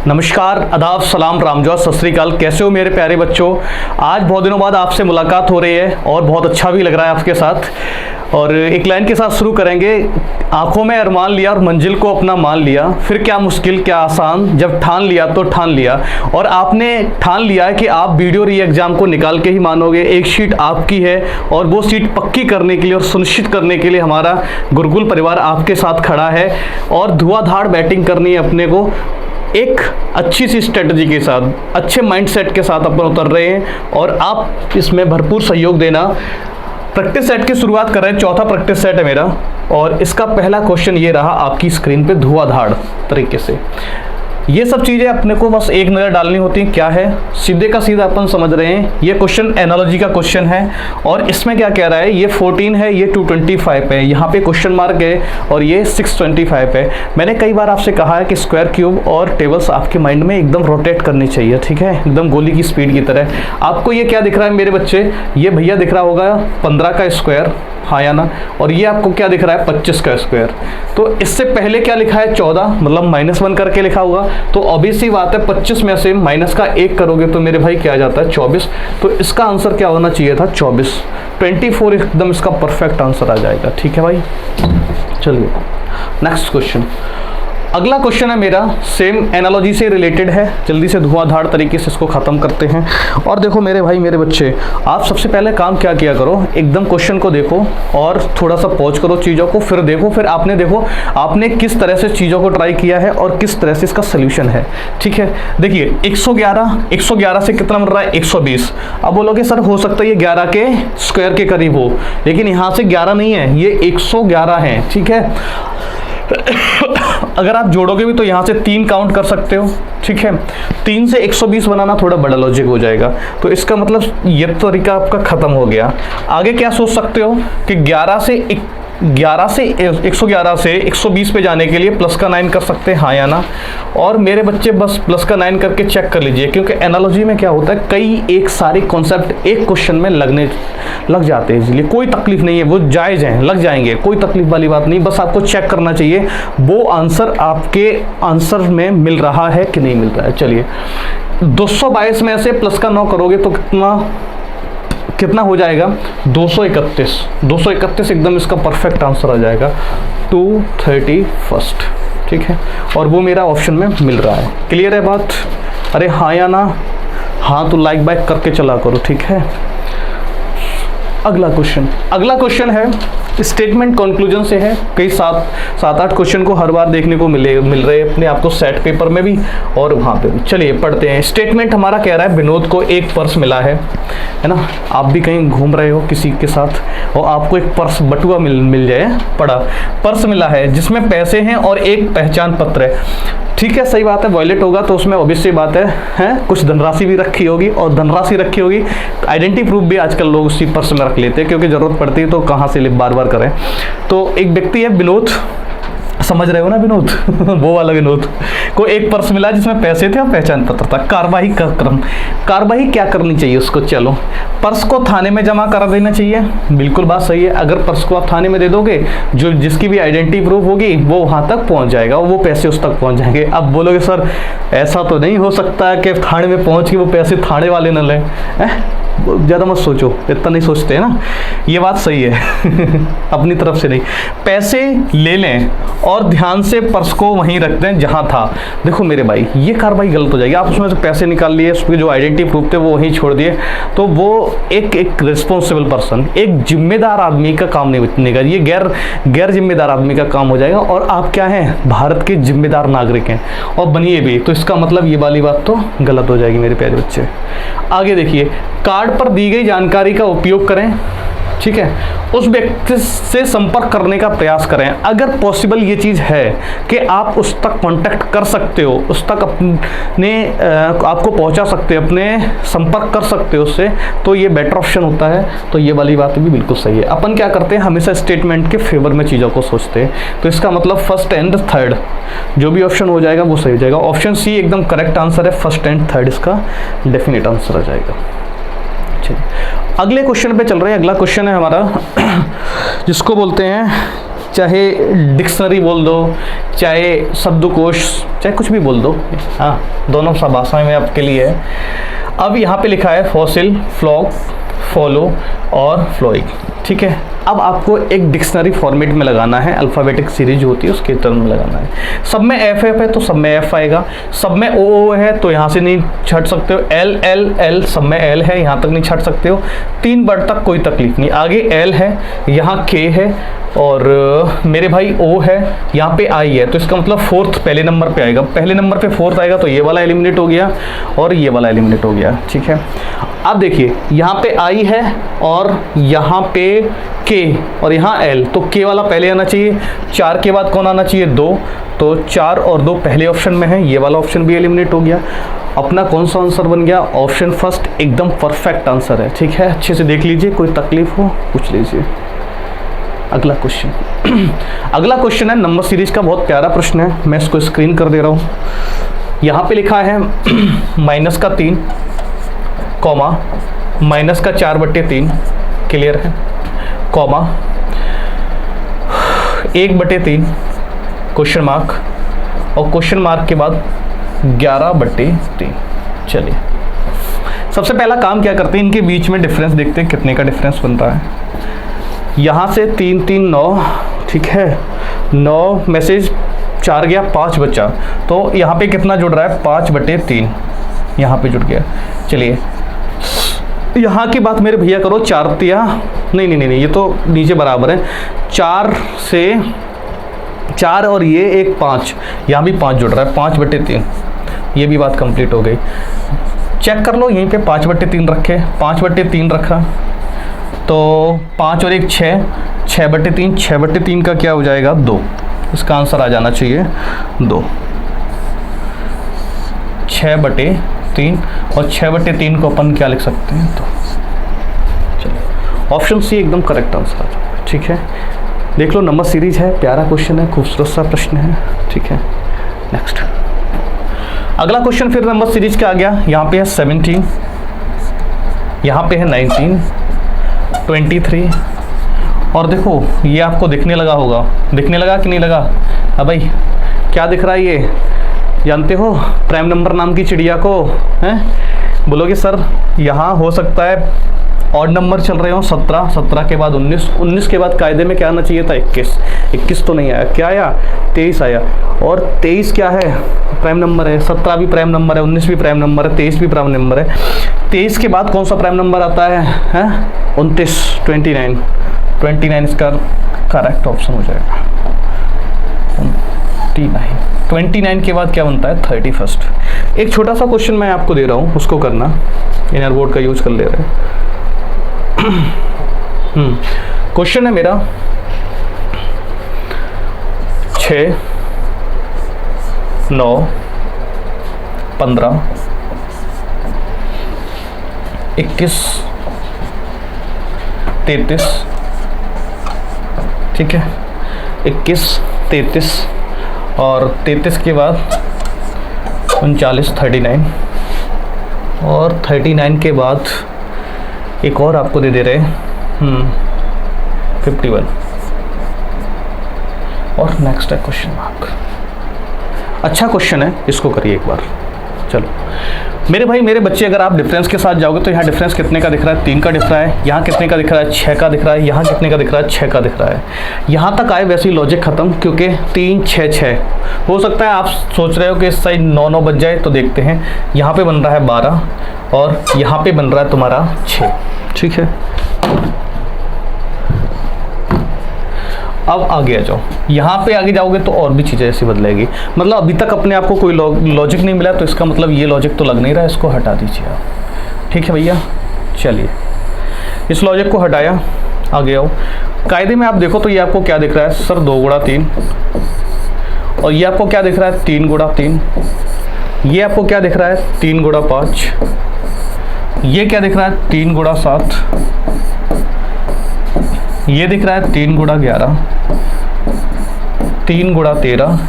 नमस्कार, आदाब, सलाम, रामजोत, सत श्री अकाल। कैसे हो मेरे प्यारे बच्चों। आज बहुत दिनों बाद आपसे मुलाकात हो रही है और बहुत अच्छा भी लग रहा है आपके साथ। और एक लाइन के साथ शुरू करेंगे। आंखों में अरमान लिया और मंजिल को अपना मान लिया, फिर क्या मुश्किल क्या आसान, जब ठान लिया तो ठान लिया। और आपने ठान लिया है कि आप वीडियो री एग्ज़ाम को निकाल के ही मानोगे। एक सीट आपकी है और वो सीट पक्की करने के लिए और सुनिश्चित करने के लिए हमारा गुरुकुल परिवार आपके साथ खड़ा है। और धुआंधार बैटिंग करनी है अपने को, एक अच्छी सी स्ट्रेटजी के साथ, अच्छे माइंडसेट के साथ अपन उतर रहे हैं और आप इसमें भरपूर सहयोग देना। प्रैक्टिस सेट की शुरुआत कर रहे हैं। चौथा प्रैक्टिस सेट है मेरा और इसका पहला क्वेश्चन ये रहा आपकी स्क्रीन पे धुआंधार तरीके से। ये सब चीज़ें अपने को बस एक नज़र डालनी होती हैं। क्या है, सीधे का सीधा अपन समझ रहे हैं। ये क्वेश्चन एनालॉजी का क्वेश्चन है और इसमें क्या कह रहा है, ये 14 है, ये 225 है, यहाँ पे क्वेश्चन मार्क है और ये 625 है। मैंने कई बार आपसे कहा है कि स्क्वायर क्यूब और टेबल्स आपके माइंड में एकदम रोटेट करनी चाहिए, ठीक है, एकदम गोली की स्पीड की तरह। आपको ये क्या दिख रहा है मेरे बच्चे, ये भैया दिख रहा होगा 15 का स्क्वायर, हाँ या ना, और ये आपको क्या दिख रहा है 25 का स्क्वायर। तो इससे पहले क्या लिखा है 14, मतलब -1 करके लिखा हुआ। तो ऑब्वियसली बात है 25 में से माइनस का 1 करोगे तो मेरे भाई क्या आ जाता है 24। तो इसका आंसर क्या होना चाहिए था 24। 24 एकदम इसका परफेक्ट आंसर आ जाएगा, ठीक है भाई। चलिए नेक्स्ट क्वेश्चन। अगला क्वेश्चन है मेरा, सेम एनालॉजी से रिलेटेड है। जल्दी से धुआंधार तरीके से इसको ख़त्म करते हैं। और देखो मेरे भाई मेरे बच्चे, आप सबसे पहले काम क्या किया करो, एकदम क्वेश्चन को देखो और थोड़ा सा पॉज करो चीज़ों को, फिर देखो, फिर आपने देखो आपने किस तरह से चीज़ों को ट्राई किया है और किस तरह से इसका सोल्यूशन है, ठीक है। देखिए 111 से कितना मिल रहा है 120। अब बोलोगे सर हो सकता है ये 11 के स्क्वायर के करीब हो, लेकिन यहाँ से 11 नहीं है, ये 111 है, ठीक है। अगर आप जोड़ोगे भी तो यहाँ से 3 काउंट कर सकते हो, ठीक है। 3 से 120 बनाना थोड़ा बड़ा लॉजिक हो जाएगा। तो इसका मतलब ये तरीका आपका ख़त्म हो गया। आगे क्या सोच सकते हो कि 11 से 111 से 120 पे जाने के लिए प्लस का 9 कर सकते हैं, हाँ या ना। और मेरे बच्चे बस प्लस का 9 करके चेक कर लीजिए, क्योंकि एनालॉजी में क्या होता है कई एक सारे कॉन्सेप्ट एक क्वेश्चन में लग जाते हैं, इसलिए कोई तकलीफ नहीं है, वो जायज़ हैं, लग जाएंगे, कोई तकलीफ वाली बात नहीं। बस आपको चेक करना चाहिए वो आंसर आपके आंसर में मिल रहा है कि नहीं मिल रहा है। चलिए 222 में से प्लस का 9 करोगे तो कितना हो जाएगा 231 एकदम इसका परफेक्ट आंसर आ जाएगा 231, ठीक है। और वो मेरा ऑप्शन में मिल रहा है। क्लियर है बात। अरे हाँ या ना, हाँ तो लाइक बाइक करके चला करो, ठीक है। अगला क्वेश्चन है स्टेटमेंट कंक्लूजन से है। कई 7-8 क्वेश्चन को हर बार देखने को मिल रहे हैं अपने आपको सेट पेपर में भी और वहाँ पे भी। चलिए पढ़ते हैं। स्टेटमेंट हमारा कह रहा है विनोद को एक पर्स मिला है ना। आप भी कहीं घूम रहे हो किसी के साथ और आपको एक पर्स बटुआ मिल जाए, पड़ा पर्स मिला है जिसमें पैसे हैं और एक पहचान पत्र है, ठीक है। सही बात है, वॉलेट होगा तो उसमें ऑब्वियसली बात है कुछ धनराशि भी रखी होगी और धनराशि रखी होगी। आइडेंटिटी प्रूफ भी आजकल लोग उसी पर्स में रख लेते हैं क्योंकि ज़रूरत पड़ती है तो कहाँ से बार बार करें। तो एक व्यक्ति है विनोद, समझ रहे हो ना विनोद वो वाला विनोद को एक पर्स मिला जिसमें पैसे थे और पहचान पत्र था। कार्रवाई क्या करनी चाहिए उसको, चलो पर्स को थाने में जमा करा देना चाहिए। बिल्कुल बात सही है। अगर पर्स को आप थाने में दे दोगे, जो जिसकी भी आइडेंटिटी प्रूफ होगी वो वहाँ तक पहुँच जाएगा, वो पैसे उस तक पहुँच जाएंगे। अब बोलोगे सर ऐसा तो नहीं हो सकता कि थाने में पहुँच के वो पैसे थाने वाले न लें। ज़्यादा मत सोचो, इतना नहीं सोचते हैं ना, ये बात सही है अपनी तरफ से नहीं। पैसे ले लें और ध्यान से पर्स को वहीं रख दें जहाँ था। देखो मेरे भाई ये कार्रवाई गलत हो जाएगी। आप उसमें से पैसे निकाल लिए, उसके जो आइडेंटिटी प्रूफ थे वो वहीं छोड़ दिए, तो वो एक रिस्पॉन्सिबल पर्सन, एक जिम्मेदार आदमी का काम नहीं बनेगा, ये गैर जिम्मेदार आदमी का काम हो जाएगा। और आप क्या हैं, भारत के जिम्मेदार नागरिक हैं और बनिए भी, तो इसका मतलब ये वाली बात तो गलत हो जाएगी मेरे प्यारे बच्चे। आगे देखिए, कार्ड पर दी गई जानकारी का उपयोग करें, ठीक है। उस व्यक्ति से संपर्क करने का प्रयास करें। अगर पॉसिबल ये चीज़ है कि आप उस तक कांटेक्ट कर सकते हो, उस तक अपने आपको पहुंचा सकते हो, अपने संपर्क कर सकते हो उससे, तो ये बेटर ऑप्शन होता है। तो ये वाली बात भी बिल्कुल सही है। अपन क्या करते हैं, हमेशा स्टेटमेंट के फेवर में चीज़ों को सोचते हैं। तो इसका मतलब फर्स्ट एंड थर्ड जो भी ऑप्शन हो जाएगा वो सही हो जाएगा। ऑप्शन सी एकदम करेक्ट आंसर है, फर्स्ट एंड थर्ड इसका डेफिनेट आंसर आ जाएगा। अगले क्वेश्चन पे चल रहे हैं। अगला क्वेश्चन है हमारा जिसको बोलते हैं, चाहे डिक्शनरी बोल दो, चाहे शब्दकोश, चाहे कुछ भी बोल दो, हाँ दोनों सब भाषाएं में आपके लिए है। अब यहाँ पे लिखा है फॉसिल, फ्लॉक, फॉलो और फ्लोइक, ठीक है। अब आपको एक डिक्शनरी फॉर्मेट में लगाना है, अल्फ़ाबेटिक सीरीज जो होती है उसके टर्म में लगाना है। सब में एफ एफ है तो सब में एफ आएगा, सब में ओ ओ है तो यहाँ से नहीं छट सकते हो, एल एल एल सब में एल है, यहाँ तक नहीं छट सकते हो, 3 वर्ड तक कोई तकलीफ नहीं। आगे एल है, यहाँ के है और मेरे भाई ओ है, यहाँ पे आई है, तो इसका मतलब फोर्थ पहले नंबर पे आएगा, पहले नंबर पे फोर्थ आएगा तो ये वाला एलिमिनेट हो गया और ये वाला एलिमिनेट हो गया, ठीक है। अब देखिए यहाँ पे आई है और यहाँ पे के और यहाँ एल, तो के वाला पहले आना चाहिए, 4 के बाद कौन आना चाहिए, 2, तो 4 और 2 पहले ऑप्शन में है, ये वाला ऑप्शन भी एलिमिनेट हो गया। अपना कौन सा आंसर बन गया, ऑप्शन फर्स्ट, एकदम परफेक्ट आंसर है, ठीक है। अच्छे से देख लीजिए, कोई तकलीफ हो पूछ लीजिए। अगला क्वेश्चन अगला क्वेश्चन है नंबर सीरीज का, बहुत प्यारा प्रश्न है, मैं इसको स्क्रीन कर दे रहा हूँ। यहाँ पे लिखा है -3, कॉमा -4/3, क्लियर है, कॉमा 1/3 क्वेश्चन मार्क और क्वेश्चन मार्क के बाद 11/3। चलिए सबसे पहला काम क्या करते हैं, इनके बीच में डिफरेंस देखते हैं कितने का डिफरेंस बनता है। यहाँ से 3 3 9, ठीक है, 9 में से 4 गया, 5 बचा, तो यहाँ पे कितना जुड़ रहा है, 5/3 यहाँ पे जुड़ गया। चलिए यहाँ की बात मेरे भैया करो, 4 तिया नहीं, ये तो नीचे बराबर है, 4 से 4 और ये एक 5, यहाँ भी 5 जुड़ रहा है, 5/3, ये भी बात कंप्लीट हो गई। चेक कर लो, यहीं पे 5/3 रखे, 5/3 रखा तो 5 और 1 6, 6/3, 6/3 का क्या हो जाएगा, 2, इसका आंसर आ जाना चाहिए 2, 6/3 और 6/3 को अपन क्या लिख सकते हैं, तो चलो ऑप्शन सी एकदम करेक्ट आंसर आ जाएगा, ठीक है। देख लो नंबर सीरीज है, प्यारा क्वेश्चन है, खूबसूरत सा प्रश्न है, ठीक है। नेक्स्ट अगला क्वेश्चन फिर नंबर सीरीज का आ गया, यहाँ पे है 17, यहाँ पे है 19, 23 और देखो ये आपको दिखने लगा होगा, दिखने लगा कि नहीं लगा, अब भाई क्या दिख रहा है, ये जानते हो प्राइम नंबर नाम की चिड़िया को, हैं बोलोगे सर यहाँ हो सकता है ऑड नंबर चल रहे हो, 17, 17 के बाद 19, 19 के बाद कायदे में क्या आना चाहिए था, 21, 21 तो नहीं आया, क्या आया, 23 आया, और 23 क्या है, प्राइम नंबर है, 17 भी प्राइम नंबर है, 19 भी प्राइम नंबर है, 23 भी प्राइम नंबर है। 23 के बाद कौन सा प्राइम नंबर आता है 29, 29 इसका करेक्ट ऑप्शन हो जाएगा। 29 के बाद क्या बनता है, 31। एक छोटा सा क्वेश्चन मैं आपको दे रहा हूँ, उसको करना, इनर बोर्ड का यूज कर ले रहे हैं। क्वेश्चन है मेरा 6, 9, 15, 21, 33, ठीक है, 21, 33 और 33 के बाद 39, 39 और 39 के बाद एक और आपको दे रहे 51 और नेक्स्ट है क्वेश्चन मार्क। अच्छा क्वेश्चन है, इसको करिए एक बार। चलो मेरे भाई मेरे बच्चे, अगर आप डिफरेंस के साथ जाओगे तो यहाँ डिफरेंस कितने का दिख रहा है, 3 का दिख रहा है, यहाँ कितने का दिख रहा है, 6 का दिख रहा है, यहाँ कितने का दिख रहा है, 6 का दिख रहा है। यहाँ तक आए वैसे ही लॉजिक खत्म, क्योंकि 3 6 6 हो सकता है आप सोच रहे हो कि इस साइड 9 9 बच जाए, तो देखते हैं यहाँ पे बन रहा है 12 और यहाँ पे बन रहा है तुम्हारा 6, ठीक है। अब आगे आ जाओ, यहाँ पे आगे जाओगे तो और भी चीज़ें ऐसी बदलेगी, मतलब अभी तक अपने आप को कोई लॉजिक नहीं मिला, तो इसका मतलब ये लॉजिक तो लग नहीं रहा है, इसको हटा दीजिए आप, ठीक है भैया। चलिए इस लॉजिक को हटाया, आगे आओ। कायदे में आप देखो तो ये आपको क्या दिख रहा है, सर 2 गुणा 3, और ये आपको क्या दिख रहा है, 3 गुणा 3, ये आपको क्या दिख रहा है, 3 गुणा 5, ये क्या दिख रहा है, 3 गुणा 7, ये दिख रहा है 3 गुणा 11, 3 गुणा 13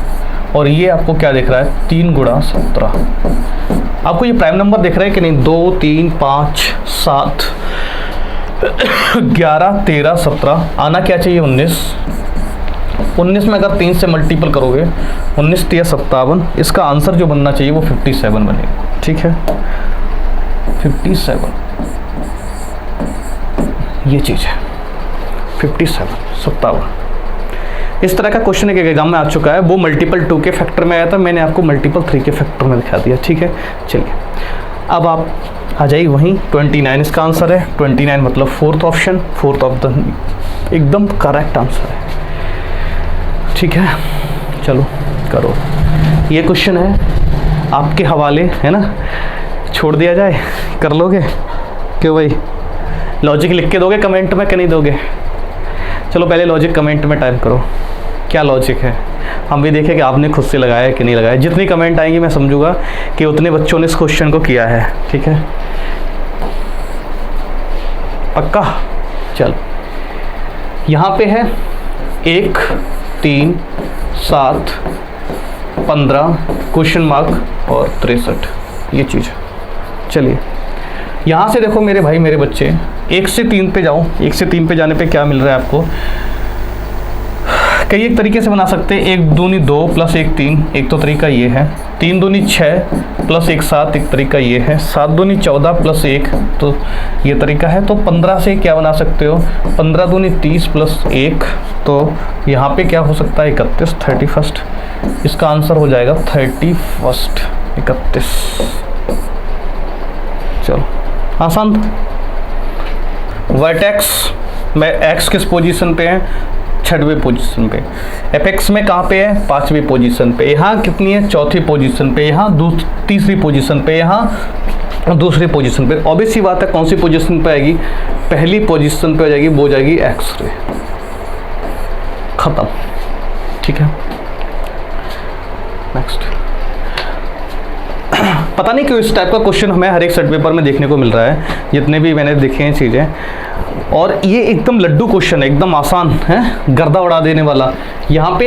और ये आपको क्या दिख रहा है, 3 गुणा 17। आपको ये प्राइम नंबर दिख रहा है कि नहीं, 2 3 5 7 11 13 17, आना क्या चाहिए 19, 19 में अगर 3 से मल्टीपल करोगे 19 3 57, इसका आंसर जो बनना चाहिए वो 57 बनेगा। ठीक है 57 ये चीज़ है 57। इस तरह का क्वेश्चन एक एग्जाम में आ चुका है, वो मल्टीपल 2 के फैक्टर में आया था, मैंने आपको मल्टीपल 3 के फैक्टर में दिखा दिया। ठीक है चलिए अब आप आ जाइए वहीं 29 इसका आंसर है। 29 मतलब fourth option, fourth of the एकदम करेक्ट आंसर है। ठीक है चलो करो, ये क्वेश्चन है आपके हवाले है ना, छोड़ दिया जाए, कर लोगे क्यों भाई? लॉजिक लिख के दोगे कमेंट में कि नहीं दोगे? चलो पहले लॉजिक कमेंट में टाइप करो, क्या लॉजिक है, हम भी देखें कि आपने खुद से लगाया है कि नहीं लगाया। जितनी कमेंट आएंगी मैं समझूंगा कि उतने बच्चों ने इस क्वेश्चन को किया है। ठीक है पक्का? चल यहाँ पे है 1 3 7 15 क्वेश्चन मार्क और 63 ये चीज़। चलिए यहाँ से देखो मेरे भाई मेरे बच्चे, 1 से 3 पे जाओ। 1 से 3 पे जाने पे क्या मिल रहा है आपको? कई एक तरीके से बना सकते हैं, 1 दूनी 2 प्लस 1 3, एक तो तरीका ये है। 3 दूनी 6 प्लस 1 7, एक तरीका ये है। 7 दूनी 14 प्लस 1, तो ये तरीका है। तो 15 से क्या बना सकते हो? 15 दूनी 30 प्लस 1, तो यहाँ पे क्या हो सकता है? 31 31। इसका आंसर हो जाएगा 31 31। चलो आसान। वर्टेक्स में एक्स किस पोजीशन पे है? 6वीं पोजीशन पे। एपेक्स में कहाँ पे है? 5वीं पोजीशन पे। यहाँ कितनी है? 4थी पोजीशन पे। यहाँ 3री पोजीशन पे। यहाँ 2री पोजीशन पे। ऑब्वियस सी बात है कौन सी पोजीशन पे आएगी? पहली पोजीशन पे हो जाएगी, वो हो जाएगी एक्स-रे। खत्म। ठीक है नेक्स्ट। पता नहीं क्यों इस टाइप का क्वेश्चन हमें हर एक सेट पेपर में देखने को मिल रहा है, जितने भी मैंने देखे हैं चीज़ें। और ये एकदम लड्डू क्वेश्चन है, एकदम आसान है, गर्दा उड़ा देने वाला। यहाँ पे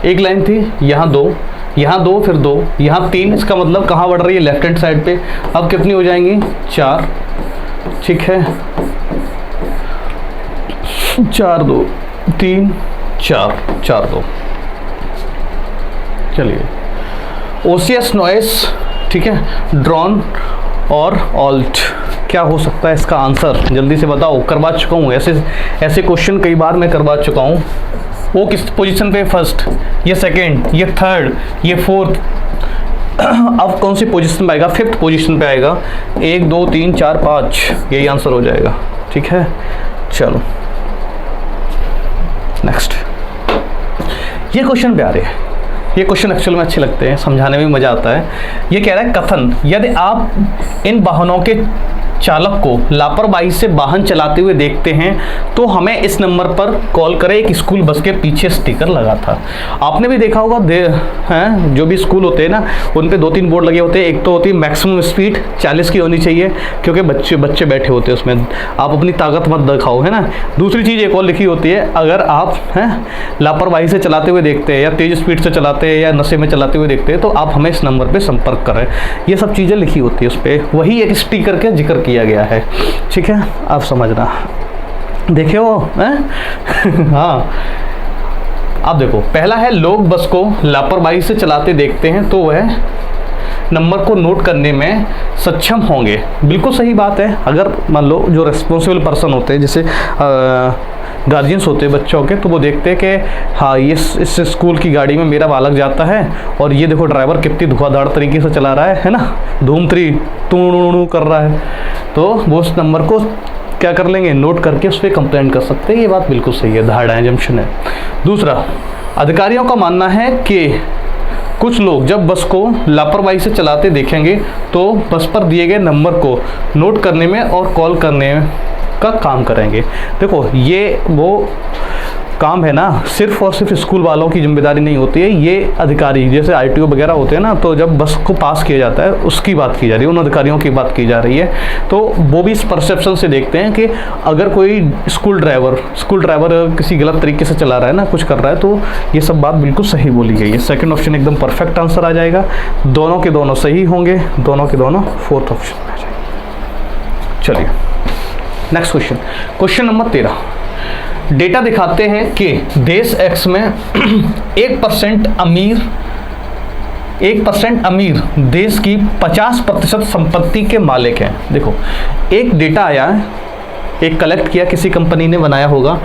एक लाइन थी, यहाँ 2, यहाँ 2, फिर 2, यहाँ 3। इसका मतलब कहाँ बढ़ रही है? लेफ्ट हैंड साइड पे। अब कितनी हो जाएंगी? 4। ठीक है 4 2 3 4 4 2। चलिए ओसियस नॉइस, ठीक है, ड्रोन और ऑल्ट, क्या हो सकता है इसका आंसर? जल्दी से बताओ। करवा चुका हूँ ऐसे क्वेश्चन कई बार मैं करवा चुका हूँ। वो किस पोजीशन पे? फर्स्ट, ये सेकंड, ये थर्ड, ये फोर्थ। अब कौन सी पोजीशन पे आएगा? 5th पोजीशन पे आएगा। 1 2 3 4 5, यही आंसर हो जाएगा। ठीक है चलो नेक्स्ट। ये क्वेश्चन प्यारे हैं, ये क्वेश्चन एक्चुअल में अच्छे लगते हैं, समझाने में मज़ा आता है। ये कह रहा है कथन, यदि आप इन वाहनों के चालक को लापरवाही से वाहन चलाते हुए देखते हैं तो हमें इस नंबर पर कॉल करें। एक स्कूल बस के पीछे स्टिकर लगा था। आपने भी देखा होगा हैं, जो भी स्कूल होते हैं ना, उन पे 2-3 बोर्ड लगे होते हैं। एक तो होती है मैक्सिमम स्पीड 40 की होनी चाहिए, क्योंकि बच्चे बैठे होते हैं उसमें, आप अपनी ताकत मत दिखाओ, है ना। दूसरी चीज़ एक और लिखी होती है, अगर आप हैं लापरवाही से चलाते हुए देखते हैं या तेज़ स्पीड से चलाते हैं या नशे में चलाते हुए देखते हैं तो आप हमें इस नंबर पर संपर्क करें। ये सब चीज़ें लिखी होती है उस पर, वही एक स्टिकर का जिक्र किया गया है। ठीक है आप समझना, देखे हो हाँ आप देखो, पहला है लोग बस को लापरवाही से चलाते देखते हैं तो वह नंबर को नोट करने में सक्षम होंगे। बिल्कुल सही बात है। अगर मान लो जो रिस्पॉन्सिबल पर्सन होते हैं, जैसे गार्जियंस होते हैं बच्चों के, तो वो देखते हैं कि हाँ ये इस स्कूल की गाड़ी में मेरा बालक जाता है और ये देखो ड्राइवर कितनी धुआंधार तरीके से चला रहा है ना, धूम-3 टू कर रहा है, तो वो उस नंबर को क्या कर लेंगे? नोट करके उस पर कंप्लेंट कर सकते हैं। ये बात बिल्कुल सही है, धारणा जंक्शन है। दूसरा, अधिकारियों का मानना है कि कुछ लोग जब बस को लापरवाही से चलाते देखेंगे तो बस पर दिए गए नंबर को नोट करने में और कॉल करने का काम करेंगे। देखो ये वो काम है ना, सिर्फ और सिर्फ स्कूल वालों की जिम्मेदारी नहीं होती है। ये अधिकारी जैसे ITO वगैरह होते हैं ना, तो जब बस को पास किया जाता है उसकी बात की जा रही है, उन अधिकारियों की बात की जा रही है। तो वो भी इस परसेप्शन से देखते हैं कि अगर कोई स्कूल ड्राइवर किसी गलत तरीके से चला रहा है ना, कुछ कर रहा है, तो ये सब बात बिल्कुल सही बोली गई है। सेकंड ऑप्शन एकदम परफेक्ट आंसर आ जाएगा, दोनों के दोनों सही होंगे, दोनों के दोनों फोर्थ ऑप्शन में आ जाएंगे। चलिए next question, question number 13। Data दिखाते हैं कि देश एक्स में 1% अमीर देश की 50% संपत्ति के मालिक हैं। देखो, एक डेटा आया है, एक कलेक्ट किया, किसी कंपनी ने बनाया होगा,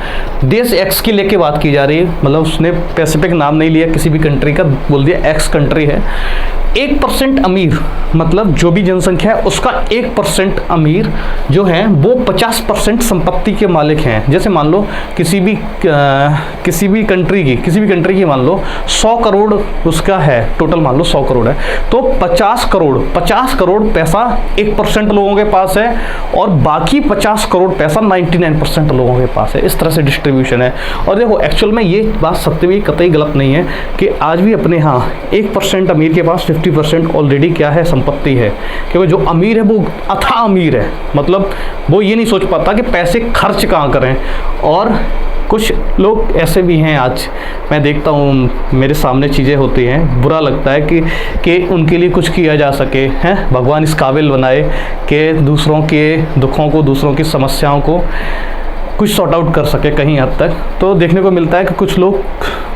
देश एक्स की लेके बात की जा रही है, मतलब उसने स्पेसिफिक नाम नहीं लिया किसी भी कंट्री का, बोल दिया एक्स कंट्री है। 1% अमीर मतलब जो भी जनसंख्या है उसका 1% अमीर जो है वो 50% संपत्ति के मालिक हैं। जैसे मान लो किसी भी कंट्री की मान लो 100 करोड़ उसका है, टोटल मान लो 100 करोड़ है, तो 50 करोड़ पैसा 1% लोगों के पास है और बाकी 50 करोड़ पैसा 99% लोगों के पास है। इस तरह से डिस्ट्रीब्यूशन है। और देखो, एक्चुअल में ये बात सत्य भी कतई गलत नहीं है कि आज भी अपने यहाँ 1% अमीर के पास 50% ऑलरेडी क्या है, संपत्ति है। क्योंकि जो अमीर है वो अथाह अमीर है, मतलब वो ये नहीं सोच पाता कि पैसे खर्च कहाँ करें। और कुछ लोग ऐसे भी हैं, आज मैं देखता हूँ मेरे सामने चीज़ें होती हैं, बुरा लगता है कि उनके लिए कुछ किया जा सके, हैं भगवान इस काबिल बनाए कि दूसरों के दुखों को, दूसरों की समस्याओं को कुछ सॉर्ट आउट कर सके कहीं हद तक। तो देखने को मिलता है कि कुछ लोग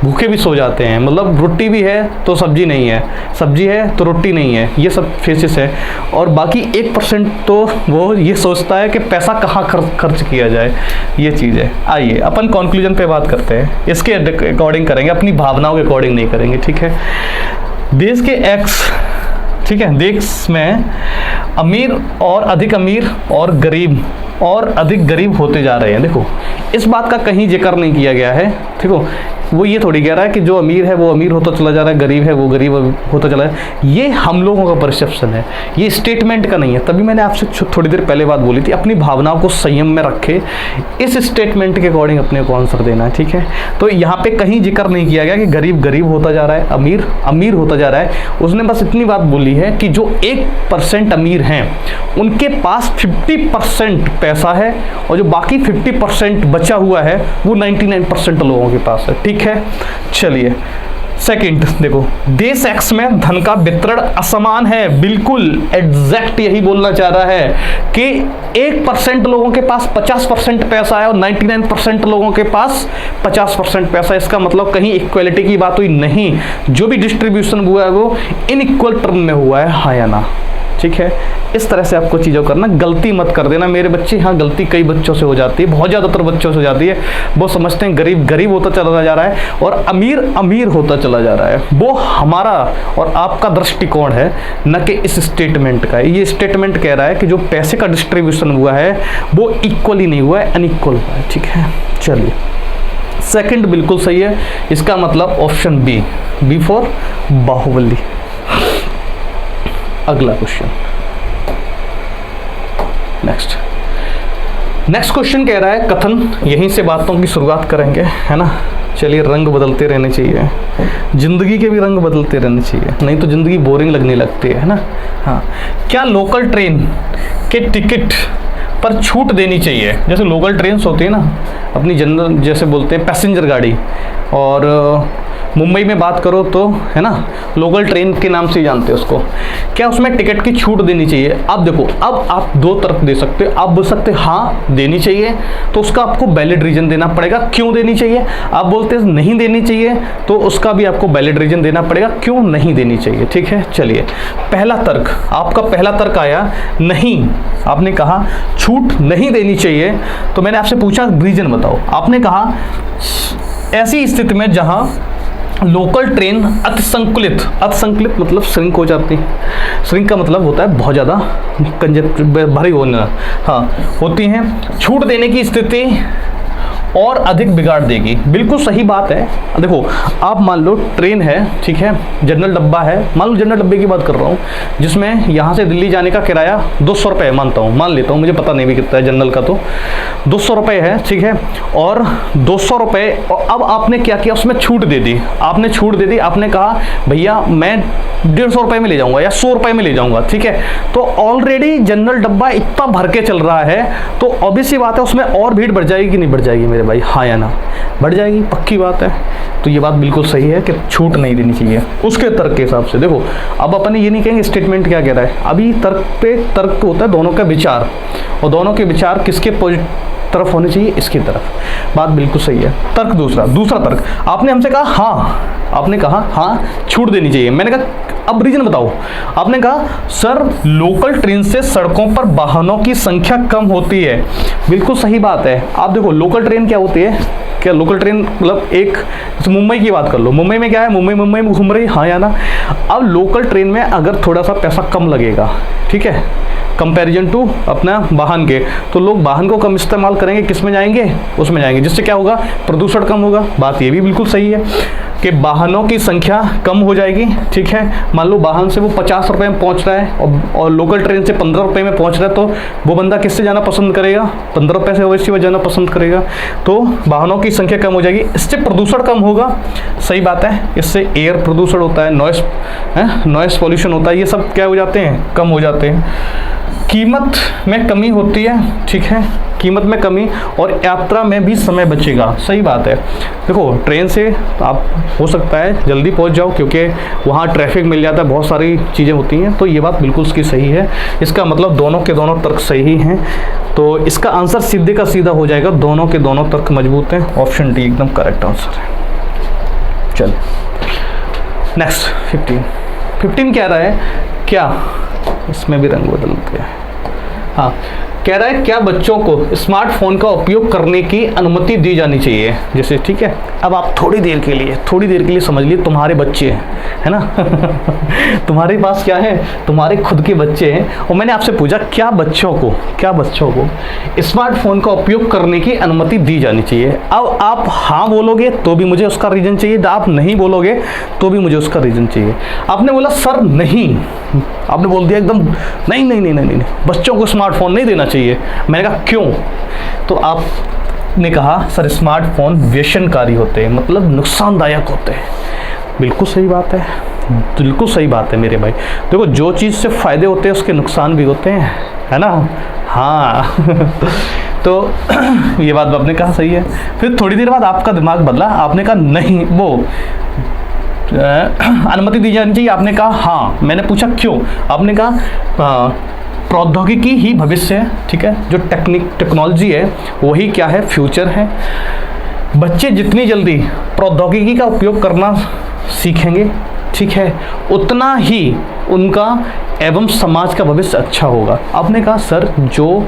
भूखे भी सो जाते हैं, मतलब रोटी भी है तो सब्जी नहीं है, सब्जी है तो रोटी नहीं है, ये सब फेसिस है। और बाकी 1% तो वो ये सोचता है कि पैसा कहाँ खर्च किया जाए, ये चीज़ है। आइए अपन कंक्लूजन पे बात करते हैं, इसके अकॉर्डिंग करेंगे, अपनी भावनाओं के अकॉर्डिंग नहीं करेंगे, ठीक है। देश के एक्स, ठीक है, देश में अमीर और अधिक अमीर और गरीब और अधिक गरीब होते जा रहे हैं। देखो, इस बात का कहीं जिक्र नहीं किया गया है, ठीक हो, वो ये थोड़ी कह रहा है कि जो अमीर है वो अमीर होता चला जा रहा है, गरीब है वो गरीब होता चला है। ये हम लोगों का परसेप्शन है, ये स्टेटमेंट का नहीं है। तभी मैंने आपसे थोड़ी देर पहले बात बोली थी, अपनी भावनाओं को संयम में रखे, इस स्टेटमेंट के अकॉर्डिंग अपने को आंसर देना है, ठीक है। तो यहाँ पे कहीं जिक्र नहीं किया गया कि गरीब गरीब होता जा रहा है, अमीर अमीर होता जा रहा है। उसने बस इतनी बात बोली है कि जो 1% अमीर हैं उनके पास 50% पैसा है और जो बाकी 50% बचा हुआ है वो 99% लोगों के पास है, ठीक है। चलिए सेकंड देखो, देश एक्स में धन का वितरण असमान है। बिल्कुल एग्जैक्ट यही बोलना चाह रहा है कि 1% लोगों के पास 50% पैसा है और 99% लोगों के पास 50% पैसा है। इसका मतलब कहीं इक्वलिटी की बात हुई नहीं, जो भी डिस्ट्रीब्यूशन हुआ है वो इनइक्वल टर्म में हुआ है, हाँ या ना, ठीक है। इस तरह से आपको चीज़ों करना, गलती मत कर देना मेरे बच्चे। हाँ, गलती कई बच्चों से हो जाती है, बहुत ज़्यादातर बच्चों से हो जाती है। वो समझते हैं गरीब गरीब होता चला जा रहा है और अमीर अमीर होता चला जा रहा है। वो हमारा और आपका दृष्टिकोण है, न कि इस स्टेटमेंट का। ये स्टेटमेंट कह रहा है कि जो पैसे का डिस्ट्रीब्यूशन हुआ है वो इक्वली नहीं हुआ है, अनइक्वल हुआ है, ठीक है। चलिए सेकंड बिल्कुल सही है, इसका मतलब ऑप्शन बी फॉर बाहुबली। अगला क्वेश्चन, नेक्स्ट क्वेश्चन कह रहा है, कथन यहीं से बातों की शुरुआत करेंगे, है ना। चलिए, रंग बदलते रहने चाहिए, जिंदगी के भी रंग बदलते रहने चाहिए, नहीं तो जिंदगी बोरिंग लगने लगती है ना। हाँ, क्या लोकल ट्रेन के टिकट पर छूट देनी चाहिए? जैसे लोकल ट्रेन्स होती है ना, अपनी जनरल जैसे बोलते हैं पैसेंजर गाड़ी, और मुंबई में बात करो तो है ना लोकल ट्रेन के नाम से ही जानते हैं उसको, क्या उसमें टिकट की छूट देनी चाहिए? अब देखो, अब आप दो तरफ दे सकते हो। आप बोल सकते हाँ देनी चाहिए, तो उसका आपको वैलिड रीजन देना पड़ेगा क्यों देनी चाहिए। आप बोलते हैं नहीं देनी चाहिए, तो उसका भी आपको वैलिड रीजन देना पड़ेगा क्यों नहीं देनी चाहिए, ठीक है। चलिए, पहला तर्क, आपका पहला तर्क आया नहीं, आपने कहा छूट नहीं देनी चाहिए, तो मैंने आपसे पूछा रीजन बताओ। आपने कहा ऐसी स्थिति में जहां लोकल ट्रेन अतिसंकुलित मतलब श्रिंक हो जाती है। श्रिंक का मतलब होता है बहुत ज़्यादा भारी होना, हाँ होती हैं, छूट देने की स्थिति और अधिक बिगाड़ देगी। बिल्कुल सही बात है। देखो, आप मान लो ट्रेन है, ठीक है, जनरल डब्बा है, मान लो जनरल डब्बे की बात कर रहा हूँ, जिसमें यहाँ से दिल्ली जाने का किराया 200 रुपये मान लेता हूँ, मुझे पता नहीं भी कितना है जनरल का, तो 200 रुपये है, ठीक है। और 200 रुपये, और अब आपने क्या किया, उसमें छूट दे दी, आपने छूट दे दी, आपने कहा भैया मैं 150 रुपये में ले जाऊँगा या 100 रुपये में ले जाऊँगा, ठीक है। तो ऑलरेडी जनरल डब्बा इतना भर के चल रहा है, तो ऑब्वियसली बात है उसमें और भीड़ बढ़ जाएगी कि नहीं बढ़ जाएगी मेरे भाई, हाँ या ना, बढ़ जाएगी, पक्की बात है। तो ये बात बिल्कुल सही है कि छूट नहीं देनी चाहिए उसके तर्क के हिसाब से। देखो, अब अपन ये नहीं कहेंगे स्टेटमेंट क्या कह रहा है, अभी तर्क पे तर्क होता है दोनों का विचार, और दोनों के विचार किसके तरफ होनी चाहिए, इसकी तरफ। बात बिल्कुल सही है। तर्क दूसरा तर्क, आपने हमसे कहा हाँ, आपने कहा हाँ छूट देनी चाहिए। मैंने कहा अब रीजन बताओ। आपने कहा सर लोकल ट्रेन से सड़कों पर वाहनों की संख्या कम होती है। बिल्कुल सही बात है। आप देखो लोकल ट्रेन क्या होती है, क्या लोकल ट्रेन मतलब एक मुंबई की बात कर लो, मुंबई में क्या है, मुंबई में घूम रही, हाँ या ना। अब लोकल ट्रेन में अगर थोड़ा सा पैसा कम लगेगा, ठीक है, कंपैरिजन टू अपना वाहन के, तो लोग वाहन को कम इस्तेमाल करेंगे, किस में जाएंगे, उसमें जाएंगे, जिससे क्या होगा, प्रदूषण कम होगा। बात ये भी बिल्कुल सही है कि वाहनों की संख्या कम हो जाएगी, ठीक है। मान लो वाहन से वो 50 रुपये में पहुंच रहा है और लोकल ट्रेन से 15 रुपये में पहुंच रहा है, तो वो बंदा किससे जाना पसंद करेगा, 15 रुपये से अवश्य जाना पसंद करेगा। तो वाहनों की संख्या कम हो जाएगी, इससे प्रदूषण कम होगा। सही बात है, इससे एयर प्रदूषण होता है, नॉइस पॉल्यूशन होता है, ये सब क्या हो जाते हैं, कम हो जाते हैं। कीमत में कमी होती है, ठीक है, कीमत में कमी, और यात्रा में भी समय बचेगा। सही बात है। देखो ट्रेन से आप हो सकता है जल्दी पहुंच जाओ, क्योंकि वहाँ ट्रैफिक मिल जाता है, बहुत सारी चीज़ें होती हैं, तो ये बात बिल्कुल उसकी सही है। इसका मतलब दोनों के दोनों तर्क सही हैं, तो इसका आंसर सीधे का सीधा हो जाएगा, दोनों के दोनों तर्क मजबूत हैं। ऑप्शन डी एकदम करेक्ट आंसर है। चल नेक्स्ट 15 कह रहा है क्या, इसमें भी रंग बदल गया है। हाँ, कह रहा है क्या बच्चों को स्मार्टफोन का उपयोग करने की अनुमति दी जानी चाहिए। जैसे ठीक है, अब आप थोड़ी देर के लिए समझ लिए, तुम्हारे बच्चे हैं, है ना तुम्हारे पास क्या है, तुम्हारे खुद के बच्चे हैं, और मैंने आपसे पूछा क्या बच्चों को स्मार्टफोन का उपयोग करने की अनुमति दी जानी चाहिए। अब आप हाँ बोलोगे तो भी मुझे उसका रीज़न चाहिए, आप नहीं बोलोगे तो भी मुझे उसका रीज़न चाहिए। आपने बोला सर नहीं, आपने बोल दिया एकदम नहीं, बच्चों को स्मार्टफोन नहीं देना चाहिए। मैंने कहा क्यों, तो आपने कहा सर स्मार्टफोन व्यसनकारी होते हैं, मतलब नुकसानदायक होते हैं। बिल्कुल सही बात है, बिल्कुल सही बात है मेरे भाई। देखो जो चीज़ से फ़ायदे होते हैं उसके नुकसान भी होते हैं, है ना। हाँ तो ये बात आपने कहा सही है। फिर थोड़ी देर बाद आपका दिमाग बदला, आपने कहा नहीं, वो अनुमति दी जानी चाहिए। आपने कहा हाँ। मैंने पूछा क्यों, आपने कहा प्रौद्योगिकी ही भविष्य है, ठीक है, जो टेक्नोलॉजी है वही क्या है, फ्यूचर है। बच्चे जितनी जल्दी प्रौद्योगिकी का उपयोग करना सीखेंगे, ठीक है, उतना ही उनका एवं समाज का भविष्य अच्छा होगा। आपने कहा सर जो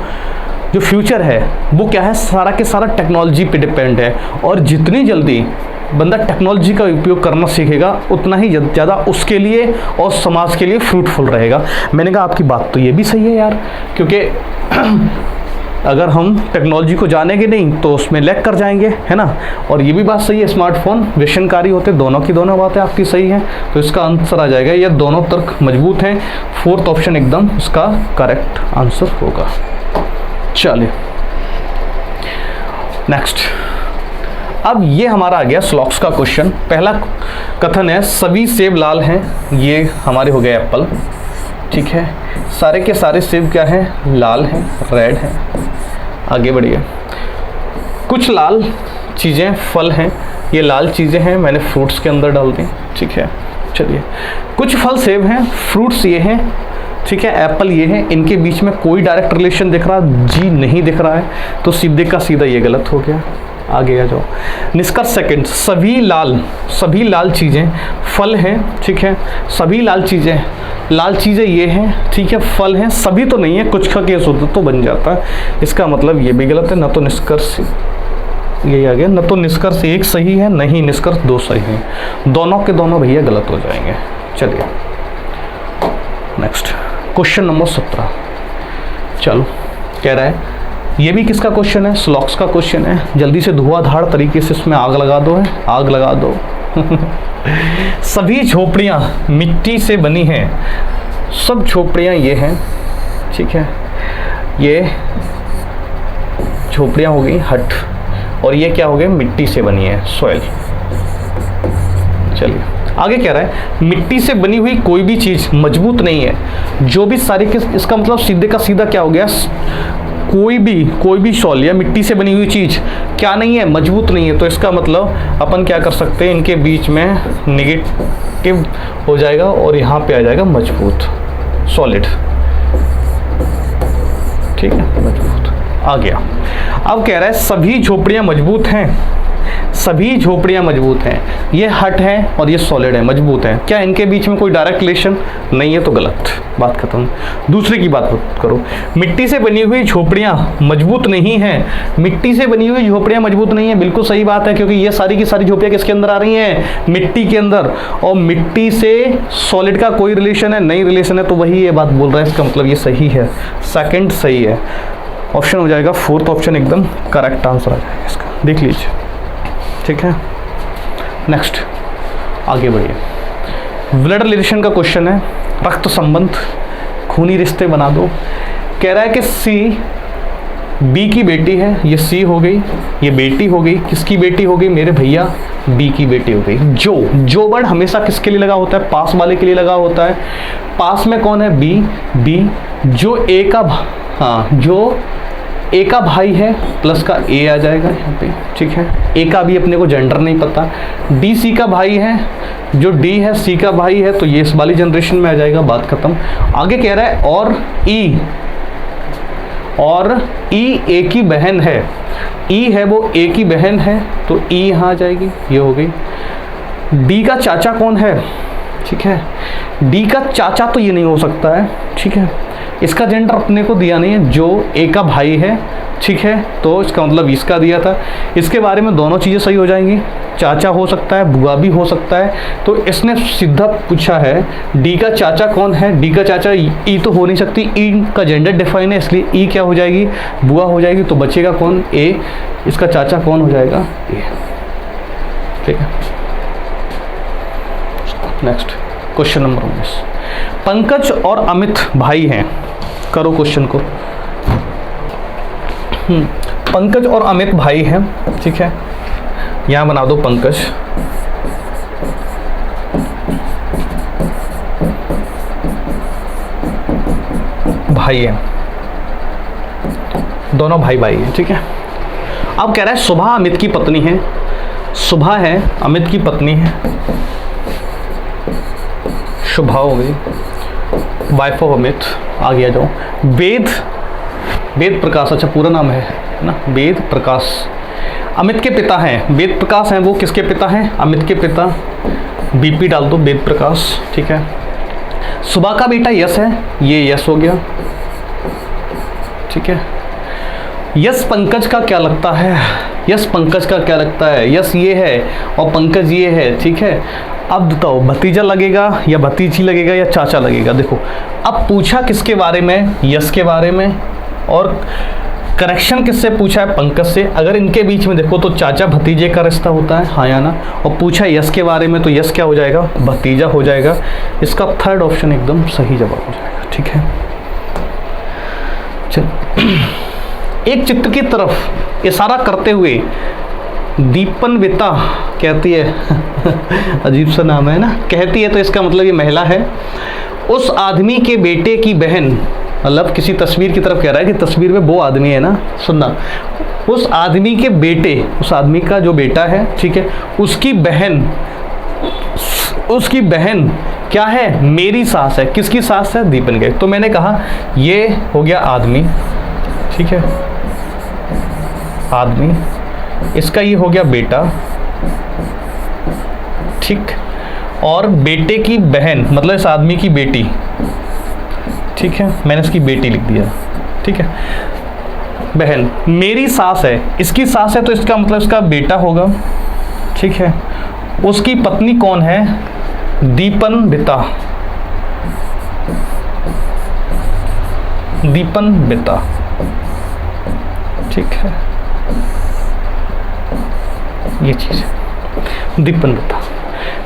फ्यूचर है वो क्या है, सारा के सारा टेक्नोलॉजी पे डिपेंड है, और जितनी जल्दी बंदा टेक्नोलॉजी का उपयोग करना सीखेगा उतना ही ज़्यादा उसके लिए और समाज के लिए फ्रूटफुल रहेगा। मैंने कहा आपकी बात तो ये भी सही है यार, क्योंकि अगर हम टेक्नोलॉजी को जानेंगे नहीं तो उसमें लैग कर जाएंगे, है ना। और ये भी बात सही है, स्मार्टफोन व्यसनकारी होते, दोनों की दोनों बातें आपकी सही हैं, तो इसका आंसर आ जाएगा, ये दोनों तर्क मजबूत हैं। 4th ऑप्शन एकदम इसका करेक्ट आंसर होगा। चलिए नेक्स्ट, अब ये हमारा आ गया स्लॉक्स का क्वेश्चन। पहला कथन है सभी सेब लाल हैं, ये हमारे हो गए एप्पल, ठीक है, सारे के सारे सेब क्या हैं, लाल हैं, रेड हैं। आगे बढ़िए, कुछ लाल चीज़ें फल हैं, ये लाल चीज़ें हैं, मैंने फ्रूट्स के अंदर डाल दी, ठीक है। चलिए, कुछ फल सेब हैं, फ्रूट्स ये हैं, ठीक है, एप्पल ये है, इनके बीच में कोई डायरेक्ट रिलेशन दिख रहा, जी नहीं दिख रहा है, तो सीधे का सीधा ये गलत हो गया। आगे आ जाओ, निष्कर्ष सेकंड, सभी लाल चीज़ें फल हैं, ठीक है, सभी लाल चीज़ें ये हैं, ठीक है, फल हैं, सभी तो नहीं है, कुछ का केस होता तो बन जाता है। इसका मतलब ये भी गलत है, न तो निष्कर्ष ये आ गया, न तो निष्कर्ष एक सही है, नहीं निष्कर्ष 2 सही हैं, दोनों के दोनों भैया गलत हो जाएंगे। चलिए नेक्स्ट, क्वेश्चन नंबर 17। चलो, कह रहा है ये भी किसका क्वेश्चन है, स्लॉक्स का क्वेश्चन है। जल्दी से धुआंधार तरीके से इसमें आग लगा दो सभी झोपड़ियाँ मिट्टी से बनी हैं, सब झोपड़ियाँ ये हैं, ठीक है, ये झोपड़ियाँ हो गई हट, और ये क्या हो गए, मिट्टी से बनी है, सॉइल। चलिए आगे कह रहा है मिट्टी से बनी हुई कोई भी चीज़ मजबूत नहीं है। जो भी सारे के, इसका मतलब सीधे का सीधा क्या हो गया, कोई भी सॉइल या मिट्टी से बनी हुई चीज़ क्या नहीं है, मजबूत नहीं है। तो इसका मतलब अपन क्या कर सकते हैं, इनके बीच में नेगेटिव हो जाएगा और यहाँ पे आ जाएगा मजबूत, सॉलिड, ठीक है, मजबूत। आ गया। अब कह रहा है सभी झोपड़ियां मजबूत हैं, सभी झोपड़ियां मजबूत हैं, ये हट है और ये सॉलिड है, मजबूत है, क्या इनके बीच में कोई डायरेक्ट रिलेशन नहीं है? तो गलत, बात खत्म। दूसरे की बात करो, मिट्टी से बनी हुई झोपड़ियां मजबूत नहीं हैं, मिट्टी से बनी हुई झोपड़ियां मजबूत नहीं है, बिल्कुल सही बात है, क्योंकि ये सारी की सारी झोपड़ियां किसके अंदर आ रही हैं? मिट्टी के अंदर, और मिट्टी से सॉलिड का कोई रिलेशन है नहीं, रिलेशन है, तो वही ये बात बोल रहा है, इसका मतलब ये सही है, सेकंड सही है, ऑप्शन हो जाएगा फोर्थ ऑप्शन एकदम करेक्ट आंसर आ जाएगा इसका, देख लीजिए, ठीक है। नेक्स्ट आगे बढ़िए, ब्लड रिलेशन का क्वेश्चन है, रक्त संबंध, खूनी रिश्ते बना दो। कह रहा है कि सी बी की बेटी है, ये सी हो गई, ये बेटी हो गई, किसकी बेटी हो गई? मेरे भैया बी की बेटी हो गई। जो वर्ड हमेशा किसके लिए लगा होता है? पास वाले के लिए लगा होता है। पास में कौन है? बी। जो ए का जो ए का भाई है प्लस का ए आ जाएगा यहाँ पे, ठीक है। ए का भी अपने को जेंडर नहीं पता। डी सी का भाई है, जो डी है सी का भाई है, तो ये इस वाली जनरेशन में आ जाएगा, बात खत्म। आगे कह रहा है और ई ए की बहन है, ई है वो ए की बहन है, तो ई यहाँ आ जाएगी, ये हो गई। डी का चाचा कौन है? ठीक है, डी का चाचा तो ये नहीं हो सकता है, ठीक है, इसका जेंडर अपने को दिया नहीं है, जो ए का भाई है, ठीक है, तो इसका मतलब इसका दिया था। इसके बारे में दोनों चीज़ें सही हो जाएंगी, चाचा हो सकता है, बुआ भी हो सकता है, तो इसने सीधा पूछा है डी का चाचा कौन है? डी का चाचा ई तो हो नहीं सकती, ई का जेंडर डिफाइन है, इसलिए ई क्या हो जाएगी? बुआ हो जाएगी, तो बचेगा कौन? ए। इसका चाचा कौन हो जाएगा? ए, ठीक है। नेक्स्ट क्वेश्चन नंबर 19, पंकज और अमित भाई हैं, करो क्वेश्चन को। पंकज और अमित भाई हैं, ठीक है, यहां बना दो पंकज, भाई हैं, दोनों भाई हैं, ठीक है। अब कह रहा है सुभा अमित की पत्नी है, सुभा है अमित की पत्नी है, शुभा हो गई, वाइफ ऑफ अमित। आगे आ जाओ, वेद प्रकाश, अच्छा पूरा नाम है ना, वेद प्रकाश अमित के पिता हैं, वेद प्रकाश हैं, वो किसके पिता हैं? अमित के पिता। बीपी डाल दो, वेद प्रकाश, ठीक है। सुबह का बेटा यश है, ये यश हो गया, ठीक है। यश पंकज का क्या लगता है? यश पंकज का क्या लगता है? यश ये है और पंकज ये है, ठीक है। अब बताओ भतीजा लगेगा या भतीजी लगेगा या चाचा लगेगा? देखो अब पूछा किसके बारे में? यश के बारे में, और करेक्शन किससे पूछा है? पंकज से। अगर इनके बीच में देखो तो चाचा भतीजे का रिश्ता होता है, हाँ या ना, और पूछा यश के बारे में, तो यश क्या हो जाएगा? भतीजा हो जाएगा। इसका थर्ड ऑप्शन एकदम सही जवाब हो जाएगा, ठीक है। चल एक चित्र की तरफ इशारा करते हुए दीपनविता कहती है अजीब सा नाम है ना, कहती है, तो इसका मतलब ये महिला है। उस आदमी के बेटे की बहन, मतलब किसी तस्वीर की तरफ कह रहा है कि तस्वीर में वो आदमी है ना, सुनना, उस आदमी के बेटे, उस आदमी का जो बेटा है, ठीक है, उसकी बहन क्या है? मेरी सास है। किसकी सास है? दीपन के। तो मैंने कहा ये हो गया आदमी, ठीक है, आदमी, इसका ये हो गया बेटा, ठीक, और बेटे की बहन मतलब इस आदमी की बेटी, ठीक है, मैंने इसकी बेटी लिख दिया, ठीक है। बहन मेरी सास है, इसकी सास है, तो इसका मतलब इसका बेटा होगा, ठीक है। उसकी पत्नी कौन है? दीपनविता, दीपनविता, ठीक है, ये चीज है दीपनविता।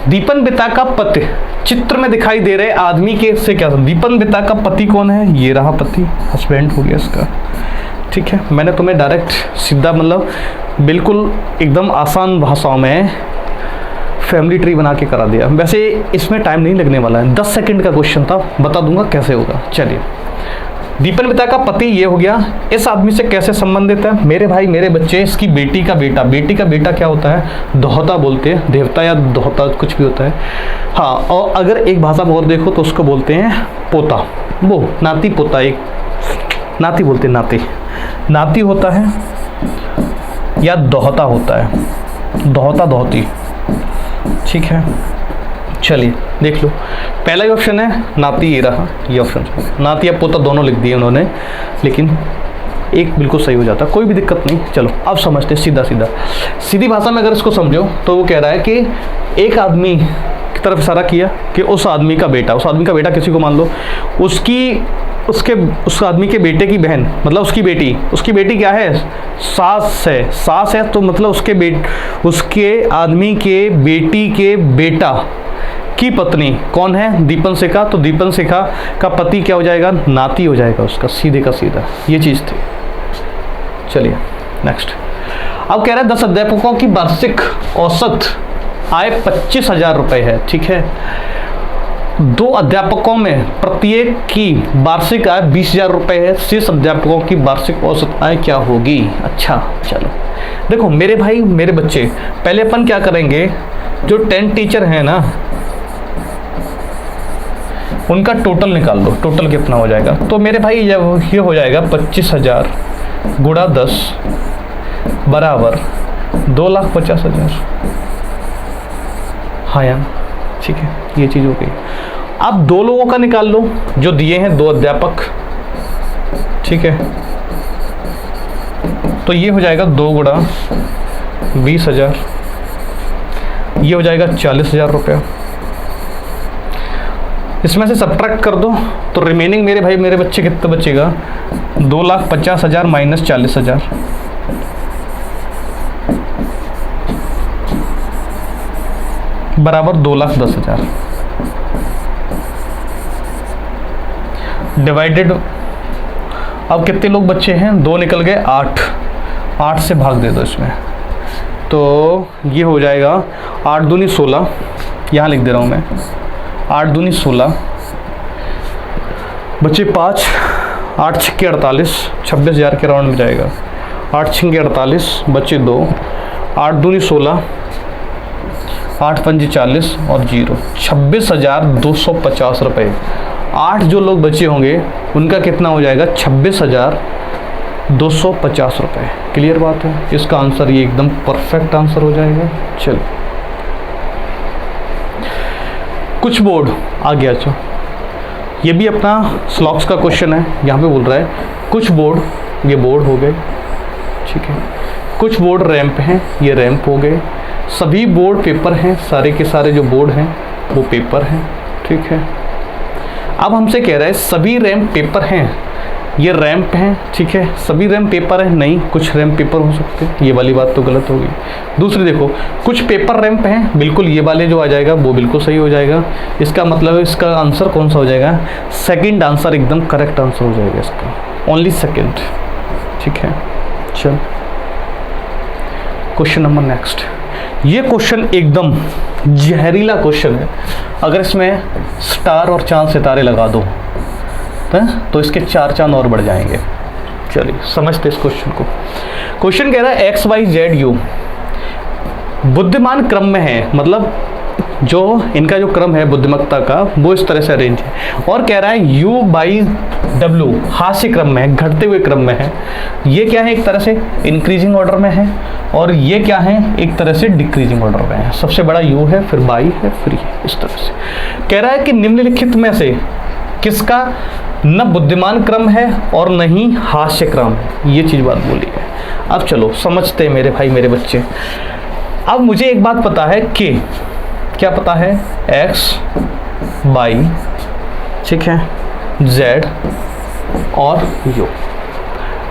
दीपनविता का पति चित्र में दिखाई दे रहे आदमी के से क्या? दीपनविता का पति कौन है? ये रहा पति, हस्बैंड हो गया इसका, ठीक है। मैंने तुम्हें डायरेक्ट सीधा मतलब बिल्कुल एकदम आसान भाषाओं में फैमिली ट्री बना के करा दिया। वैसे इसमें टाइम नहीं लगने वाला है, 10 सेकंड का क्वेश्चन था, बता दूंगा कैसे होगा। चलिए, दीपनविता का पति ये हो गया, इस आदमी से कैसे संबंधित है? मेरे भाई मेरे बच्चे, इसकी बेटी का बेटा, बेटी का बेटा क्या होता है? दोहता बोलते हैं, देवता या दोहता कुछ भी होता है, हाँ। और अगर एक भाषा में और देखो तो उसको बोलते हैं पोता, वो नाती पोता, एक नाती बोलते हैं, नाती होता है, या दोहता होता है, दोहता दोहती, ठीक है। चलिए देख लो, पहला ही ऑप्शन है नाती, ये रहा ये ऑप्शन, नाती या पोता दोनों लिख दिए उन्होंने, लेकिन एक बिल्कुल सही हो जाता, कोई भी दिक्कत नहीं। चलो अब समझते सीधा सीधा, सीधी भाषा में अगर इसको समझो तो वो कह रहा है कि एक आदमी की तरफ इशारा किया कि उस आदमी का बेटा, उस आदमी का बेटा किसी को मान लो, उस आदमी के बेटे की बहन, मतलब उसकी बेटी क्या है, सास है, तो मतलब उसके आदमी के बेटी के बेटा की पत्नी कौन है, दीपन शिखा, तो दीपन शिखा का पति क्या हो जाएगा, नाती हो जाएगा उसका, सीधे का सीधा, ये चीज़ थी। चलिए नेक्स्ट, अब कह रहा है 10 अध्यापकों की वार्षिक औसत आय 25,000 रुपये है, ठीक है। 2 अध्यापकों में प्रत्येक की वार्षिक आय 20,000 रुपये है, शेष अध्यापकों की वार्षिक औसत आय क्या होगी। अच्छा चलो देखो मेरे भाई मेरे बच्चे, पहले अपन क्या करेंगे, जो 10 टीचर हैं ना उनका टोटल निकाल लो, टोटल कितना हो जाएगा, तो मेरे भाई ये हो जाएगा 25,000 गुणा 10 बराबर 2,50,000। हाँ यार ठीक है, ये चीज़ हो गई। अब 2 लोगों का निकाल लो जो दिए हैं, 2 अध्यापक, ठीक है, तो ये हो जाएगा 2 गुणा 20,000, ये हो जाएगा 40,000 रुपया। इसमें से सब्ट्रैक्ट कर दो तो रिमेनिंग मेरे भाई मेरे बच्चे कितना बचेगा, 2,50,000 माइनस 40,000, बराबर 2,10,000 डिवाइडेड। अब कितने लोग बच्चे हैं, 2 निकल गए, 8 से भाग दे दो इसमें, तो ये हो जाएगा 8 दूनी 16, यहाँ लिख दे रहा हूँ मैं, 8 दूनी 16, बच्चे 5, 8 छक्के 48, 26,000 के राउंड में जाएगा, 8 छक्के 48, बच्चे 2, 8 दूनी 16, 8 पंजे 40 और 0, 26,250 रुपये। 8 जो लोग बचे होंगे उनका कितना हो जाएगा, 26,250 रुपये। क्लियर बात है, इसका आंसर ये एकदम परफेक्ट आंसर हो जाएगा। चलो कुछ बोर्ड आ गया, चलो ये भी अपना स्लॉक्स का क्वेश्चन है, यहाँ पे बोल रहा है कुछ बोर्ड, ये बोर्ड हो गए, ठीक है, कुछ बोर्ड रैंप हैं, ये रैंप हो गए, सभी बोर्ड पेपर हैं, सारे के सारे जो बोर्ड हैं वो पेपर हैं, ठीक है। अब हमसे कह रहा है सभी रैंप पेपर हैं, ये रैंप हैं, ठीक है, सभी रैंप पेपर है, नहीं कुछ रैंप पेपर हो सकते हैं, ये वाली बात तो गलत होगी। दूसरी देखो कुछ पेपर रैंप हैं, बिल्कुल ये वाले जो आ जाएगा वो बिल्कुल सही हो जाएगा। इसका मतलब इसका आंसर कौन सा हो जाएगा, सेकंड आंसर एकदम करेक्ट आंसर हो जाएगा इसका, ओनली सेकंड, ठीक है। चल क्वेश्चन नंबर नेक्स्ट, ये क्वेश्चन एकदम जहरीला क्वेश्चन है, अगर इसमें स्टार और चांद सितारे लगा दो तो इसके 4 चांद और बढ़ जाएंगे। चलिए समझते इस क्वेश्चन को। क्वेश्चन कह रहा है एक्स वाई जेड यू बुद्धिमान क्रम में है, मतलब जो इनका जो क्रम है बुद्धिमत्ता का वो इस तरह से अरेंज है, और कह रहा है u बाई w हास्य क्रम में है, घटते हुए क्रम में है। ये क्या है, एक तरह से इंक्रीजिंग ऑर्डर में है, और ये क्या है, एक तरह से डिक्रीजिंग ऑर्डर में है। सबसे बड़ा u है, फिर बाई है, फिर ये, इस तरह से कह रहा है कि निम्नलिखित में से किसका न बुद्धिमान क्रम है और न ही हास्य क्रम है, ये चीज़ बात बोली है। अब चलो समझते हैं मेरे भाई मेरे बच्चे। अब मुझे एक बात पता है कि क्या पता है, x बाई, ठीक है, z और u,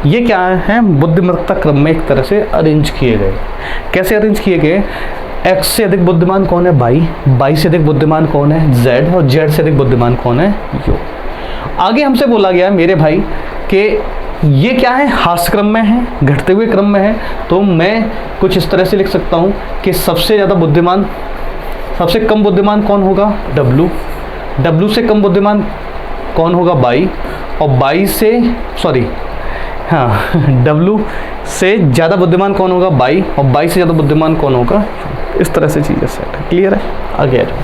ये क्या है, बुद्धिमत्ता क्रम में एक तरह से अरेंज किए गए। कैसे अरेंज किए गए, x से अधिक बुद्धिमान कौन है, बाई से अधिक बुद्धिमान कौन है, z, और z से अधिक बुद्धिमान कौन है, u। आगे हमसे बोला गया मेरे भाई कि ये क्या है, हास्य क्रम में है, घटते हुए क्रम में है, तो मैं कुछ इस तरह से लिख सकता हूँ कि सबसे ज़्यादा बुद्धिमान, सबसे कम बुद्धिमान कौन होगा, W से कम बुद्धिमान कौन होगा, बाई, और बाई से W से ज़्यादा बुद्धिमान कौन होगा, बाई, और बाई से ज़्यादा बुद्धिमान कौन होगा, इस तरह से चीज़ें सेट है। क्लियर है, आगे आ जाओ।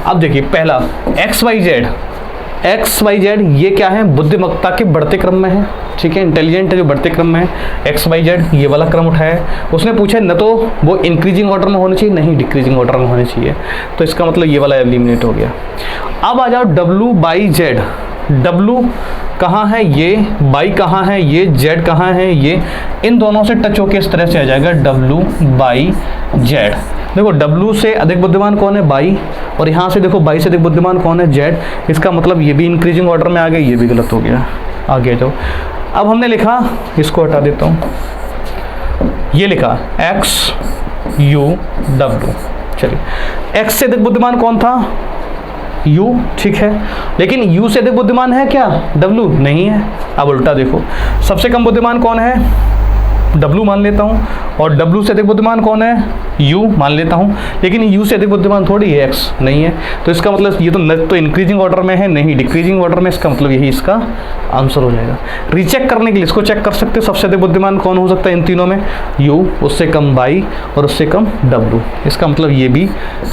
अब देखिए पहला X Y Z, X Y Z ये क्या है, बुद्धिमत्ता के बढ़ते क्रम में है, ठीक है, इंटेलिजेंट है जो बढ़ते क्रम में है, एक्स वाई जेड ये वाला क्रम उठाया है। उसने पूछा न तो वो इंक्रीजिंग ऑर्डर में होने चाहिए, नहीं डिक्रीजिंग ऑर्डर में होने चाहिए, तो इसका मतलब ये वाला एलिमिनेट हो गया। अब आ जाओ डब्लू बाई जेड, डब्लू कहाँ है ये, बाई कहाँ है ये, जेड कहाँ है ये, इन दोनों से टच होकर इस तरह से आ जाएगा डब्लू बाई जेड। देखो डब्लू से अधिक बुद्धिमान कौन है, बाई, और यहाँ से देखो बाई से अधिक बुद्धिमान कौन है, जेड। इसका मतलब ये भी इंक्रीजिंग ऑर्डर में आ गया, ये भी गलत हो गया। आगे जाओ, अब हमने लिखा, इसको हटा देता हूँ, ये लिखा एक्स यू डब्लू। चलिए एक्स से अधिक बुद्धिमान कौन था, U, ठीक है, लेकिन U से अधिक बुद्धिमान है क्या, W नहीं है। अब उल्टा देखो, सबसे कम बुद्धिमान कौन है, W मान लेता हूँ, और W से अधिक बुद्धिमान कौन है, U मान लेता हूँ, लेकिन U से अधिक बुद्धिमान थोड़ी है, X नहीं है। तो इसका मतलब ये तो इंक्रीजिंग ऑर्डर में है, नहीं डिक्रीजिंग ऑर्डर में, इसका मतलब यही इसका आंसर हो जाएगा। रीचेक करने के लिए इसको चेक कर सकते हैं, सबसे अधिक बुद्धिमान कौन हो सकता है इन तीनों में, U, उससे कम बाई, और उससे कम W। इसका मतलब ये भी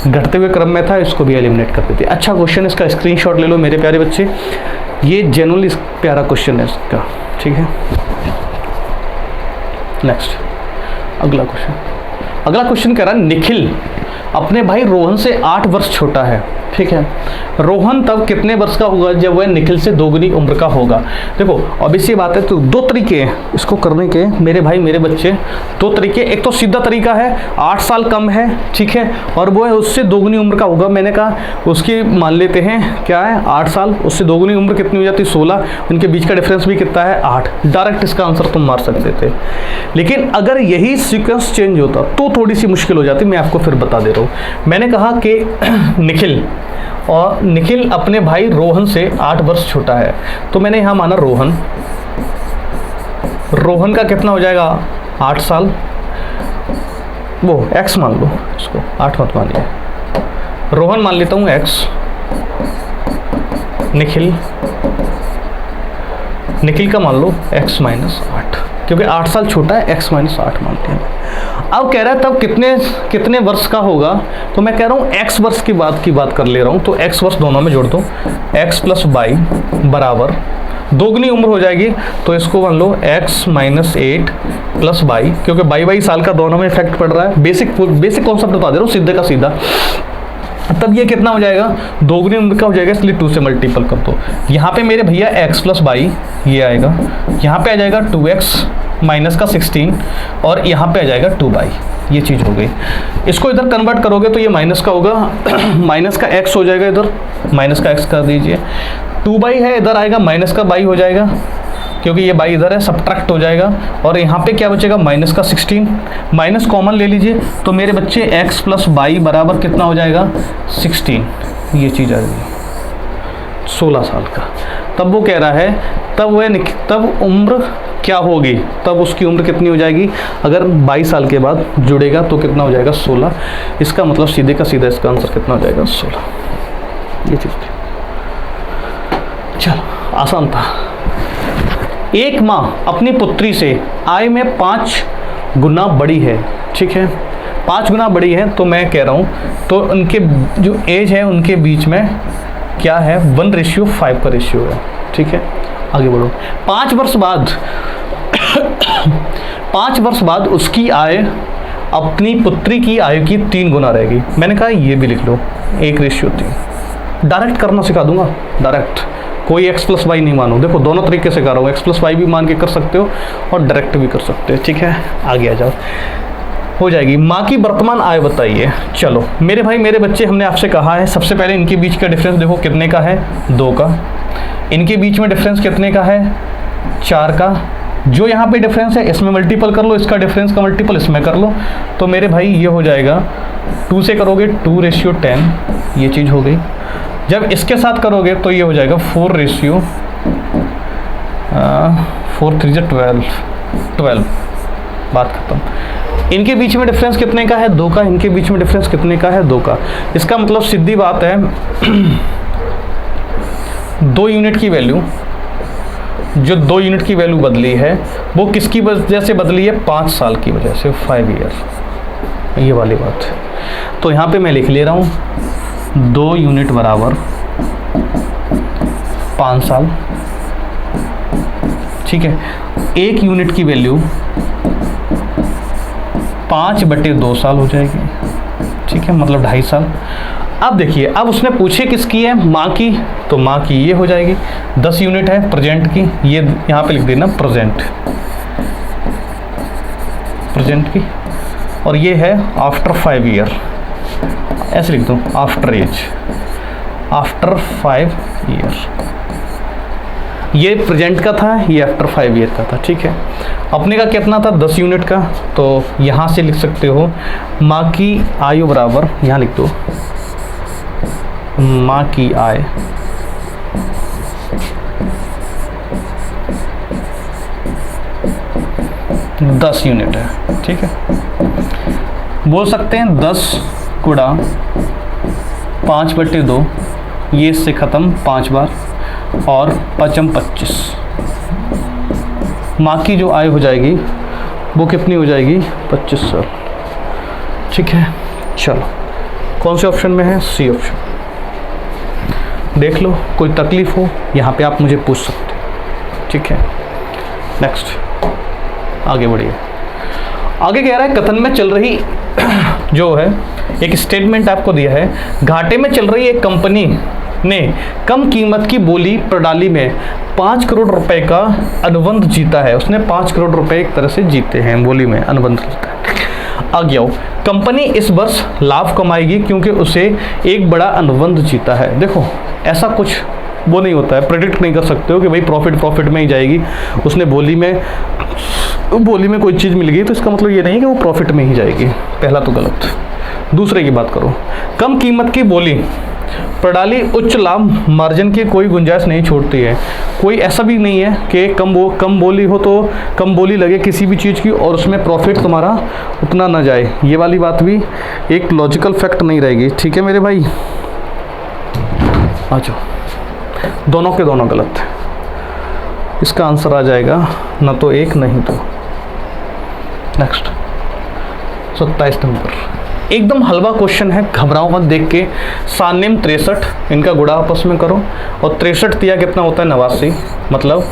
घटते हुए क्रम में था, इसको भी एलिमिनेट कर देते। अच्छा क्वेश्चन, इसका स्क्रीनशॉट ले लो मेरे प्यारे बच्चे, ये जेन्युइनली प्यारा क्वेश्चन है इसका, ठीक है। नेक्स्ट अगला क्वेश्चन कह रहा है निखिल अपने भाई रोहन से 8 वर्ष छोटा है, ठीक है। रोहन तब कितने वर्ष का होगा जब वह निखिल से दोगुनी उम्र का होगा। देखो ऑब्वियस बात है, तो दो तरीके हैं इसको करने के मेरे भाई मेरे बच्चे, दो तरीके। एक तो सीधा तरीका है 8 साल कम है, ठीक है, और वो है उससे दोगुनी उम्र का होगा। मैंने कहा उसकी मान लेते हैं क्या है 8 साल, उससे दोगुनी उम्र कितनी हो जाती है 16, उनके बीच का डिफरेंस भी कितना है 8। डायरेक्ट इसका आंसर तुम मार सकते थे, लेकिन अगर यही सीक्वेंस चेंज होता तो थोड़ी सी मुश्किल हो जाती। मैं आपको फिर बता दे रहा हूँ। मैंने कहा कि निखिल अपने भाई रोहन से 8 वर्ष छोटा है, तो मैंने यहाँ माना रोहन का कितना हो जाएगा 8 साल, वो x मान लो, इसको 8 मत मानिए, रोहन मान लेता हूँ x, निखिल का मान लो x माइनस 8, क्योंकि 8 साल छोटा है, x माइनस 8 मानते हैं। अब कह रहा है तब कितने वर्ष का होगा, तो मैं कह रहा हूँ x वर्ष की बात कर ले रहा हूँ, तो x वर्ष दोनों में जोड़ दो, x प्लस बाई बराबर दोगुनी उम्र हो जाएगी, तो इसको मान लो x माइनस 8 प्लस बाई, क्योंकि बाई साल का दोनों में इफेक्ट पड़ रहा है। बेसिक कॉन्सेप्ट बता दे रहा हूँ सीधे का सीधा। तब ये कितना हो जाएगा, दोगुनी उम्र का हो जाएगा, इसलिए 2 से मल्टीपल कर दो। यहाँ पे मेरे भैया x प्लस बाई ये आएगा, यहाँ पे आ जाएगा 2x माइनस का 16, और यहाँ पे आ जाएगा 2 बाई, ये चीज़ हो गई। इसको इधर कन्वर्ट करोगे तो ये माइनस का होगा, माइनस का x हो जाएगा, इधर माइनस का x कर दीजिए, 2 बाई है, इधर आएगा माइनस का बाई हो जाएगा, क्योंकि ये बाई इधर है, सब्ट्रैक्ट हो जाएगा, और यहाँ पे क्या बचेगा माइनस का 16, माइनस कॉमन ले लीजिए, तो मेरे बच्चे x प्लस बाई बराबर कितना हो जाएगा 16, ये चीज़ आ जाएगी 16 साल का। तब वो कह रहा है तब उम्र क्या होगी, तब उसकी उम्र कितनी हो जाएगी, अगर 22 साल के बाद जुड़ेगा तो कितना हो जाएगा 16। इसका मतलब सीधे का सीधा इसका आंसर कितना हो जाएगा 16, ये चीज़ थी। चलो आसान था। एक माँ अपनी पुत्री से आय में 5 गुना बड़ी है, ठीक है, 5 गुना बड़ी है, तो मैं कह रहा हूँ तो उनके जो एज है उनके बीच में क्या है 1:5 का रेशियो है, ठीक है। आगे बढ़ो। 5 वर्ष बाद उसकी आय अपनी पुत्री की आयु की 3 गुना रहेगी। मैंने कहा ये भी लिख लो 1:3। डायरेक्ट करना सिखा दूंगा, डायरेक्ट, कोई x प्लस वाई नहीं मानो। देखो दोनों तरीके से कर रहा हूँ, x प्लस वाई भी मान के कर सकते हो और डायरेक्ट भी कर सकते हो, ठीक है। आगे आ जाओ, हो जाएगी। माँ की वर्तमान आय बताइए। चलो मेरे भाई मेरे बच्चे, हमने आपसे कहा है सबसे पहले इनके बीच का डिफरेंस देखो कितने का है 2 का, इनके बीच में डिफरेंस कितने का है 4 का, जो यहाँ पे डिफरेंस है इसमें मल्टीपल कर लो, इसका डिफरेंस का मल्टीपल इसमें कर लो, तो मेरे भाई ये हो जाएगा 2 से करोगे 2:10, ये चीज़ हो गई। जब इसके साथ करोगे तो ये हो जाएगा 4:4 3 12, बात खत्म। इनके बीच में डिफरेंस कितने का है 2 का, इनके बीच में डिफरेंस कितने का है 2 का। इसका मतलब सीधी बात है 2 यूनिट की वैल्यू, जो 2 यूनिट की वैल्यू बदली है वो किसकी वजह से बदली है 5 साल की वजह से, 5 ईयर, ये वाली बात है। तो यहाँ पे मैं लिख ले रहा हूँ 2 यूनिट बराबर 5 साल, ठीक है। 1 यूनिट की वैल्यू 5/2 साल हो जाएगी, ठीक है, मतलब 2.5 साल। अब देखिए, अब उसने पूछे किसकी है, माँ की, तो माँ की ये हो जाएगी 10 यूनिट है प्रेजेंट की, ये यहाँ पे लिख देना प्रेजेंट की, और ये है आफ्टर 5 ईयर, ऐसे लिख दो आफ्टर 5 ईयर। ये प्रेजेंट का था, ये आफ्टर 5 ईयर का था, ठीक है। अपने का कितना था, 10 यूनिट का, तो यहाँ से लिख सकते हो माँ की आयु बराबर, यहाँ लिख दो माँ की आय दस यूनिट है, ठीक है। बोल सकते हैं 10 गुणा 5/2, ये इससे ख़त्म 5 बार, और 5 25। माँ की जो आय हो जाएगी वो कितनी हो जाएगी, 25 साल, ठीक है। चलो, कौन से ऑप्शन में है, सी ऑप्शन। देख लो, कोई तकलीफ हो यहाँ पे आप मुझे पूछ सकते हो, ठीक है। नेक्स्ट, आगे बढ़िए। आगे कह रहा है कथन में चल रही जो है एक स्टेटमेंट आपको दिया है, घाटे में चल रही एक कंपनी ने कम कीमत की बोली प्रणाली में 5 करोड़ रुपए का अनुबंध जीता है। उसने 5 करोड़ रुपए एक तरह से जीते हैं, बोली में अनुबंध जीता है। आगे आओ, कंपनी इस वर्ष लाभ कमाएगी क्योंकि उसे एक बड़ा अनुबंध जीता है। देखो, ऐसा कुछ वो नहीं होता है, प्रेडिक्ट नहीं कर सकते हो कि भाई प्रॉफिट में ही जाएगी। उसने बोली में कोई चीज़ मिल गई तो इसका मतलब ये नहीं है कि वो प्रॉफिट में ही जाएगी, पहला तो गलत। दूसरे की बात करो, कम कीमत की बोली प्रणाली उच्च लाभ मार्जिन की कोई गुंजाइश नहीं छोड़ती है। कोई ऐसा भी नहीं है कि कम बोली हो तो कम बोली लगे किसी भी चीज़ की और उसमें प्रॉफिट तुम्हारा उतना ना जाए, ये वाली बात भी एक लॉजिकल फैक्ट नहीं रहेगी, ठीक है मेरे भाई। आ जाओ, दोनों के दोनों गलत है। इसका आंसर आ जाएगा ना तो एक नहीं तो नेक्स्ट 27 नंबर। एकदम हलवा क्वेश्चन है, घबराओ मत देख के। सान्यम 63, इनका गुणा आपस में करो, और 63 दिया कितना होता है 89, मतलब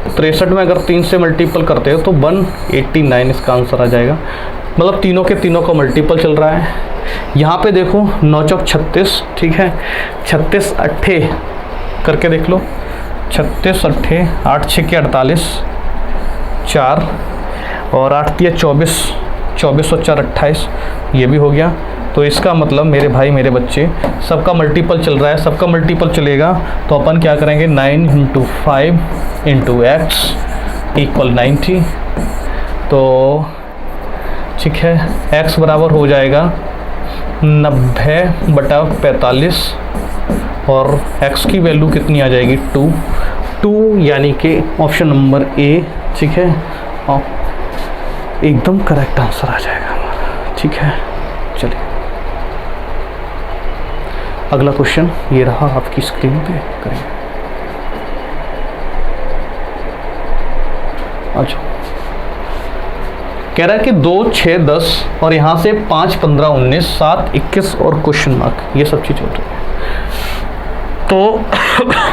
63 में अगर 3 से मल्टीपल करते हो तो 189 इसका आंसर आ जाएगा। मतलब तीनों के तीनों का मल्टीपल चल रहा है। यहाँ पे देखो 9 चौक 36, ठीक है, 36 अट्ठे करके देख लो, 36 अट्ठे 8 6 के 48, 4 और 8 तिया 24, 24 और 4 28, ये भी हो गया। तो इसका मतलब मेरे भाई मेरे बच्चे सबका मल्टीपल चल रहा है, सबका मल्टीपल चलेगा तो अपन क्या करेंगे, 9 × 5 × x = 90। तो ठीक है, x बराबर हो जाएगा 90/45 और x की वैल्यू कितनी आ जाएगी 2, यानी कि ऑप्शन नंबर ए, ठीक है, एकदम करेक्ट आंसर आ जाएगा हमारा, ठीक है। चलिए अगला क्वेश्चन ये रहा आपकी स्क्रीन पे, करेंगे। अच्छा, कह रहा है कि 2 6 10 और यहाँ से 5 15 19 7 21 और क्वेश्चन मार्क, ये सब चीज़ हो रही है। तो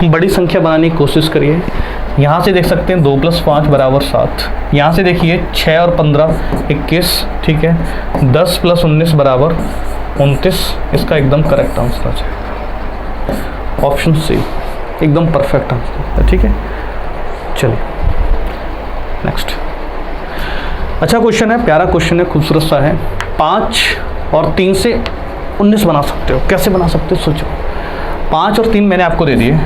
बड़ी संख्या बनाने की कोशिश करिए। यहाँ से देख सकते हैं 2 + 5 = 7। यहाँ से देखिए 6 और 15 21, ठीक है, 10 + 19 = 29। इसका एकदम करेक्ट आंसर आ जाएगा ऑप्शन सी, एकदम परफेक्ट आंसर, ठीक है। चलिए नेक्स्ट। अच्छा क्वेश्चन है, प्यारा क्वेश्चन है, खूबसूरत सा है। 5 और 3 से 19 बना सकते हो, कैसे बना सकते हो सोचो। 5 और 3 मैंने आपको दे दिए,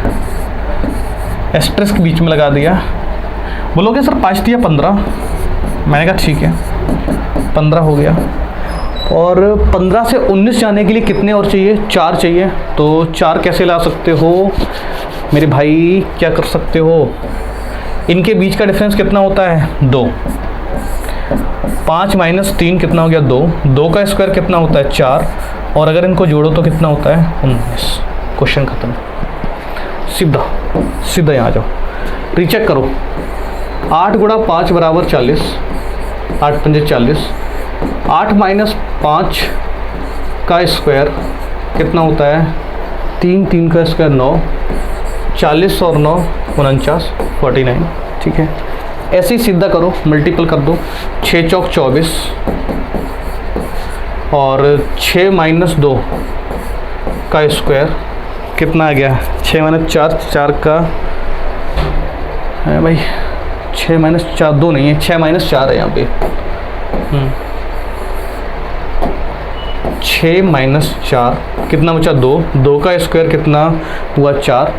एस्ट्रिस्क बीच में लगा दिया। बोलोगे सर 5 दिया 15, मैंने कहा ठीक है 15 हो गया। और 15 से 19 जाने के लिए कितने और चाहिए, 4 चाहिए। तो 4 कैसे ला सकते हो मेरे भाई, क्या कर सकते हो, इनके बीच का डिफरेंस कितना होता है 2। 5 - 3 कितना हो गया 2, 2 का स्क्वायर कितना होता है 4, और अगर इनको जोड़ो तो कितना होता है 19। क्वेश्चन खत्म, सीधा यहाँ जाओ, रीचेक करो। 8 × 5 = 40, 8 × 5 = 40, 8 - 5 का स्क्वायर कितना होता है 3, 3 का स्क्वायर 9, 40 और 9 49, 49, ठीक है। ऐसे ही सीधा करो, मल्टीपल कर दो, 6 चौक 24 और 6 - 2 का स्क्वायर कितना आ गया, 6 - 4, 4 का है भाई, 6 - 4 2 नहीं है, 6 - 4 है यहाँ पे। 6 - 4 कितना बचा, 2, 2 का स्क्वायर कितना हुआ 4,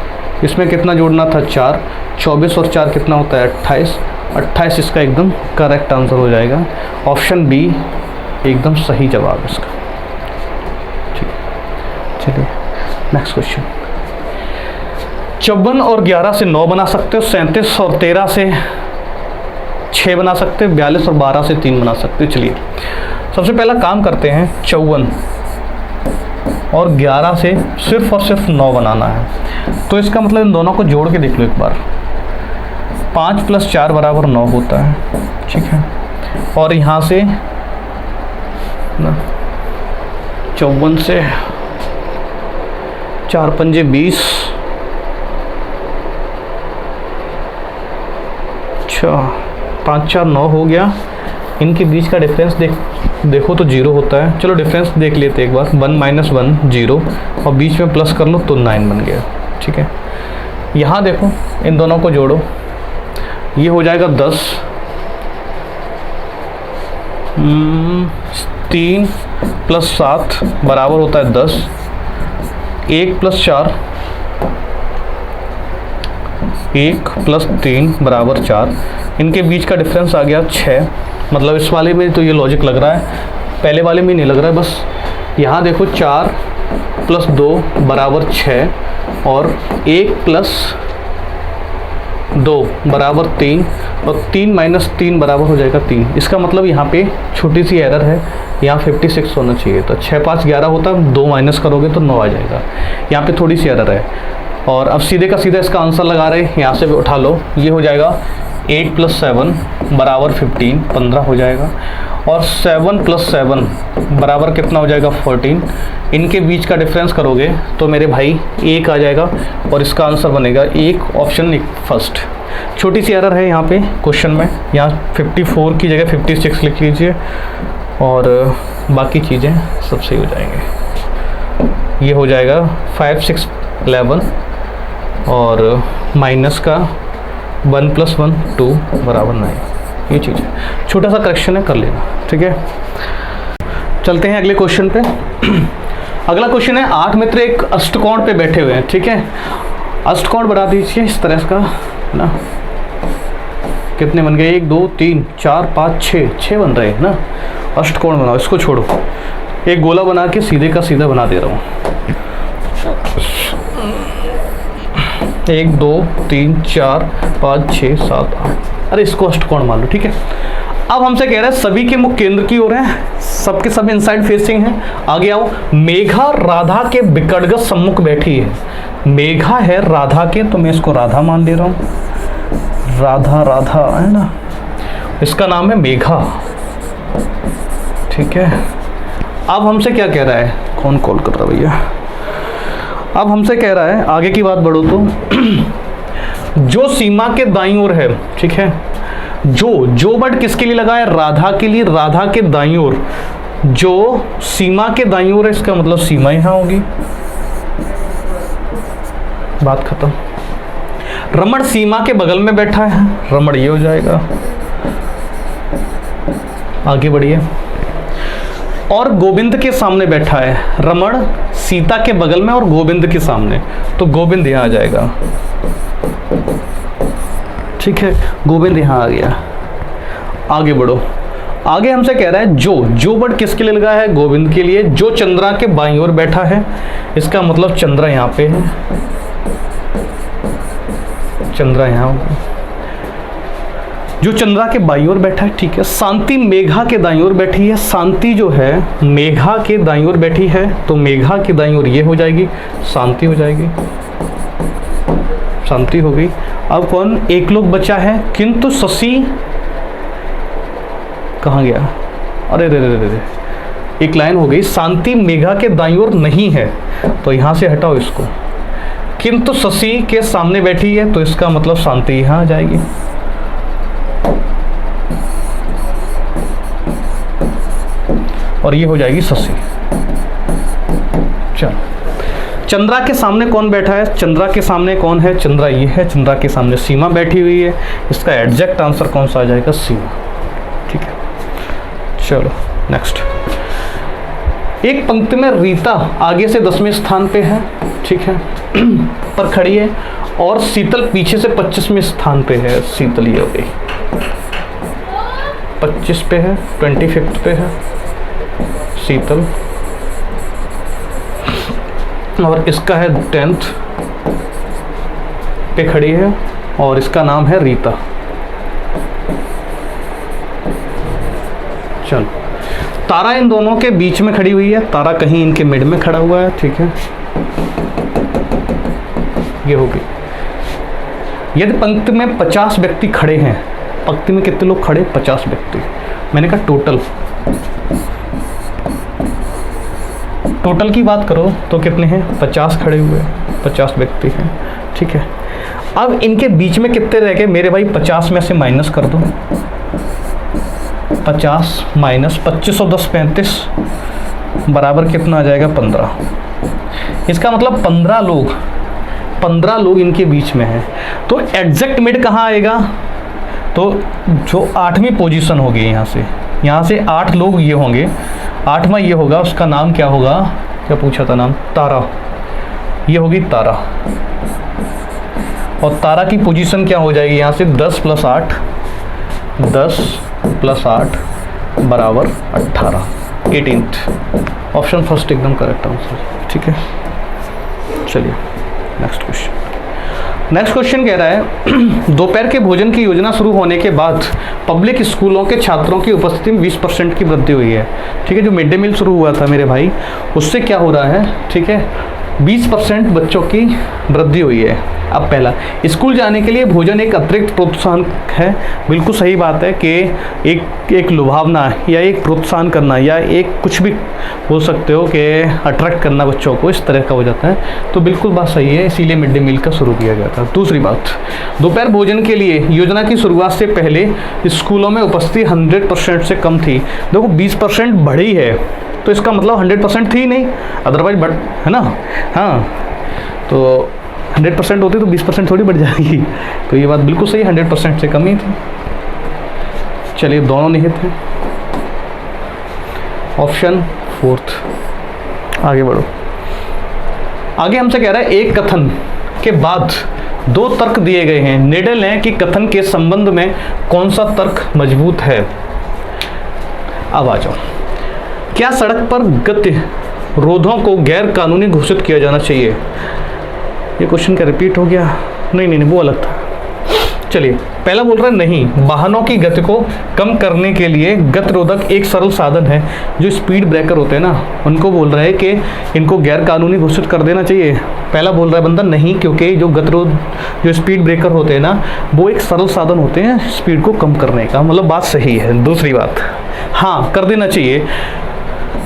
इसमें कितना जोड़ना था 4, 24 और 4 कितना होता है 28, 28 इसका एकदम करेक्ट आंसर हो जाएगा। ऑप्शन बी एकदम सही जवाब इसका। ठीक, चलिए नेक्स्ट क्वेश्चन। 54 और 11 से 9 बना सकते हो, 37 और 13 से 6 बना सकते हो, 42 और 12 से 3 बना सकते हो। चलिए सबसे पहला काम करते हैं, 54 और 11 से सिर्फ और सिर्फ 9 बनाना है। तो इसका मतलब इन दोनों को जोड़ के देख लो एक बार, 5 + 4 = 9 होता है, ठीक है। और यहाँ से 54 से 4 × 5 = 20, अच्छा 5 4 9 हो गया। इनके बीच का डिफरेंस देखो तो 0 होता है। चलो डिफरेंस देख लेते एक बार, 1 - 1 0 और बीच में प्लस कर लो तो 9 बन गया, ठीक है। यहाँ देखो इन दोनों को जोड़ो, ये हो जाएगा 10, 3 + 7 बराबर होता है 10, 1 + 4, 1 + 3 = 4। इनके बीच का डिफरेंस आ गया 6। मतलब इस वाले में तो ये लॉजिक लग रहा है, पहले वाले में नहीं लग रहा है। बस यहाँ देखो 4 + 2 = 6 और 1 + 2 = 3 और 3 - 3 बराबर हो जाएगा 3। इसका मतलब यहाँ पे छोटी सी एरर है, यहाँ 56 होना चाहिए था, 6 5 11 होता, 2 माइनस करोगे तो 9 आ जाएगा। यहाँ पे थोड़ी सी एरर है। और अब सीधे का सीधा इसका आंसर लगा रहे, यहाँ से भी उठा लो, ये हो जाएगा 8 + 7 = 15, 15 हो जाएगा। और 7 + 7 बराबर कितना हो जाएगा 14। इनके बीच का डिफरेंस करोगे तो मेरे भाई 1 आ जाएगा और इसका आंसर बनेगा 1, ऑप्शन फर्स्ट। छोटी सी एरर है यहाँ पे क्वेश्चन में, यहाँ 54 की जगह 56 लिख लीजिए और बाकी चीज़ें सब सही हो जाएंगे। ये हो जाएगा 5 6 11 और माइनस का 1 + 1 2 = 9। ये चीज़ है, छोटा सा करेक्शन है, कर लेना, ठीक है। चलते हैं अगले क्वेश्चन पे। अगला क्वेश्चन है, 8 मित्र एक अष्टकोण पे बैठे हुए हैं, ठीक है। अष्टकोण बना दीजिए इस तरह का ना, कितने बन गए 1 2 3 4 5 6 बन रहे हैं ना। अष्टकोण बनाओ, इसको छोड़ो, एक गोला बना के सीधे का सीधा बना दे रहा हूँ। 1 2 3 4 5 6 7 8, अरे इसको अष्टकोण मान लो, ठीक है। अब हमसे कह रहा है सभी के मुख केंद्र की ओर हैं, सबके सब इनसाइड फेसिंग हैं। आगे आओ, मेघा राधा के विकटगत सम्मुख बैठी है। मेघा है राधा के, तो मैं इसको राधा मान ले रहा हूँ, राधा राधा है ना, इसका नाम है मेघा, ठीक है। अब हमसे क्या कह रहा है, कौन कॉल कर रहा है भैया। अब हमसे कह रहा है, आगे की बात बढ़ो तो जो सीमा के दाईं ओर है, ठीक है। जो वर्ड किसके लिए लगा है, राधा के लिए, राधा के दाईं ओर। जो सीमा के दाईं ओर है, इसका मतलब सीमा यहाँ होगी, बात खत्म। रमण सीमा के बगल में बैठा है, रमण ये हो जाएगा। आगे बढ़िए, और गोविंद के सामने बैठा है। रमण सीता के बगल में और गोविंद के सामने, तो गोविंद यहाँ आ जाएगा, ठीक है। गोविंद यहाँ आ गया। आगे बढ़ो, आगे हमसे कह रहा है जो वर्ड किसके लिए लगा है, गोविंद के लिए। जो चंद्रा के बाईं ओर बैठा है, इसका मतलब चंद्रा यहाँ पे है, चंद्रा यहाँ होगा। जो चंद्रा के बाईं ओर बैठा है, ठीक है। शांति मेघा के दाईं ओर बैठी है, शांति जो है मेघा के दाईं ओर बैठी है, तो मेघा के दाईं ओर ये हो जाएगी, शांति हो जाएगी, शांति हो गई। अब कौन एक लोग बचा है, किंतु शशि कहाँ गया, अरे रे रे रे, एक लाइन हो गई। शांति मेघा के दाईं ओर नहीं है, तो यहाँ से हटाओ इसको, किंतु शशि के सामने बैठी है, तो इसका मतलब शांति यहाँ आ जाएगी। और ये हो जाएगी शशि। चलो, चंद्रा के सामने कौन बैठा है? चंद्रा के सामने कौन है? चंद्रा ये है। चंद्रा के सामने सीमा बैठी हुई है। इसका एग्जैक्ट आंसर कौन सा आ जाएगा? सीमा। ठीक है, चलो नेक्स्ट। एक पंक्ति में रीता आगे से 10वें स्थान पे है, ठीक है, पर खड़ी है, और शीतल पीछे से 25वें स्थान पे है। शीतल ये हो गई 25 पे है, 25 पे है शीतल, और इसका है 10th पे खड़ी है, और इसका नाम है रीता। चलो, तारा इन दोनों के बीच में खड़ी हुई है। तारा कहीं इनके मिड में खड़ा हुआ है, ठीक है, ये होगी। यदि पंक्ति में 50 व्यक्ति खड़े हैं, पंक्ति में कितने लोग खड़े? 50 व्यक्ति। मैंने कहा टोटल की बात करो तो कितने हैं? 50 खड़े हुए, 50 व्यक्ति हैं, ठीक है। अब इनके बीच में कितने रह गए मेरे भाई? 50 में से माइनस कर दो, 50 माइनस 25 और 10 35 बराबर कितना आ जाएगा? 15। इसका मतलब 15 लोग इनके बीच में हैं। तो एग्जैक्ट मिड कहाँ आएगा? तो जो 8वीं पोजीशन होगी, यहाँ से 8 लोग ये होंगे, 8वां ये होगा, उसका नाम क्या होगा? क्या पूछा था नाम? तारा। ये होगी तारा, और तारा की पोजीशन क्या हो जाएगी? यहाँ से 10 + 8, 10 + 8 बराबर 18, 18th। ऑप्शन फर्स्ट एकदम करेक्ट आंसर, ठीक है। चलिए नेक्स्ट क्वेश्चन कह रहा है दोपहर के भोजन की योजना शुरू होने के बाद पब्लिक स्कूलों के छात्रों की उपस्थिति में 20% की वृद्धि हुई है, ठीक है। जो मिड डे मील शुरू हुआ था मेरे भाई, उससे क्या हो रहा है? ठीक है, 20% बच्चों की वृद्धि हुई है। अब पहला, स्कूल जाने के लिए भोजन एक अतिरिक्त प्रोत्साहन है। बिल्कुल सही बात है कि एक लुभावना या एक प्रोत्साहन करना या एक कुछ भी बोल सकते हो कि अट्रैक्ट करना बच्चों को, इस तरह का हो जाता है। तो बिल्कुल बात सही है, इसीलिए मिड डे मील का शुरू किया गया था। दूसरी बात, दोपहर भोजन के लिए योजना की शुरुआत से पहले स्कूलों में उपस्थिति 100% से कम थी। देखो 20% बढ़ी है, तो इसका मतलब 100% थी नहीं, अदरवाइज बढ़, है ना। हाँ, तो 100% होती तो 20% थोड़ी बढ़ जाएगी। तो ये बात बिल्कुल सही, 100% से कम ही थी। चलिए, दोनों निहित हैं। Option 4th। आगे बढ़ो। आगे हमसे कह रहा है एक कथन के बाद 2 तर्क दिए गए हैं, निर्णय लें कि कथन के संबंध में कौन सा तर्क मजबूत है। अब आ जाओ। क्या सड़क पर गतिरोधों को गैर कानूनी घोषित किया जाना चाहिए? ये क्वेश्चन क्या रिपीट हो गया? नहीं, वो अलग था। चलिए, पहला बोल रहा है नहीं, वाहनों की गति को कम करने के लिए गतिरोधक एक सरल साधन है। जो स्पीड ब्रेकर होते हैं ना, उनको बोल रहे हैं कि इनको गैर कानूनी घोषित कर देना चाहिए। पहला बोल रहा है बंदा नहीं, क्योंकि जो स्पीड ब्रेकर होते हैं ना, वो एक सरल साधन होते हैं स्पीड को कम करने का। मतलब बात सही है। दूसरी बात, हाँ कर देना चाहिए।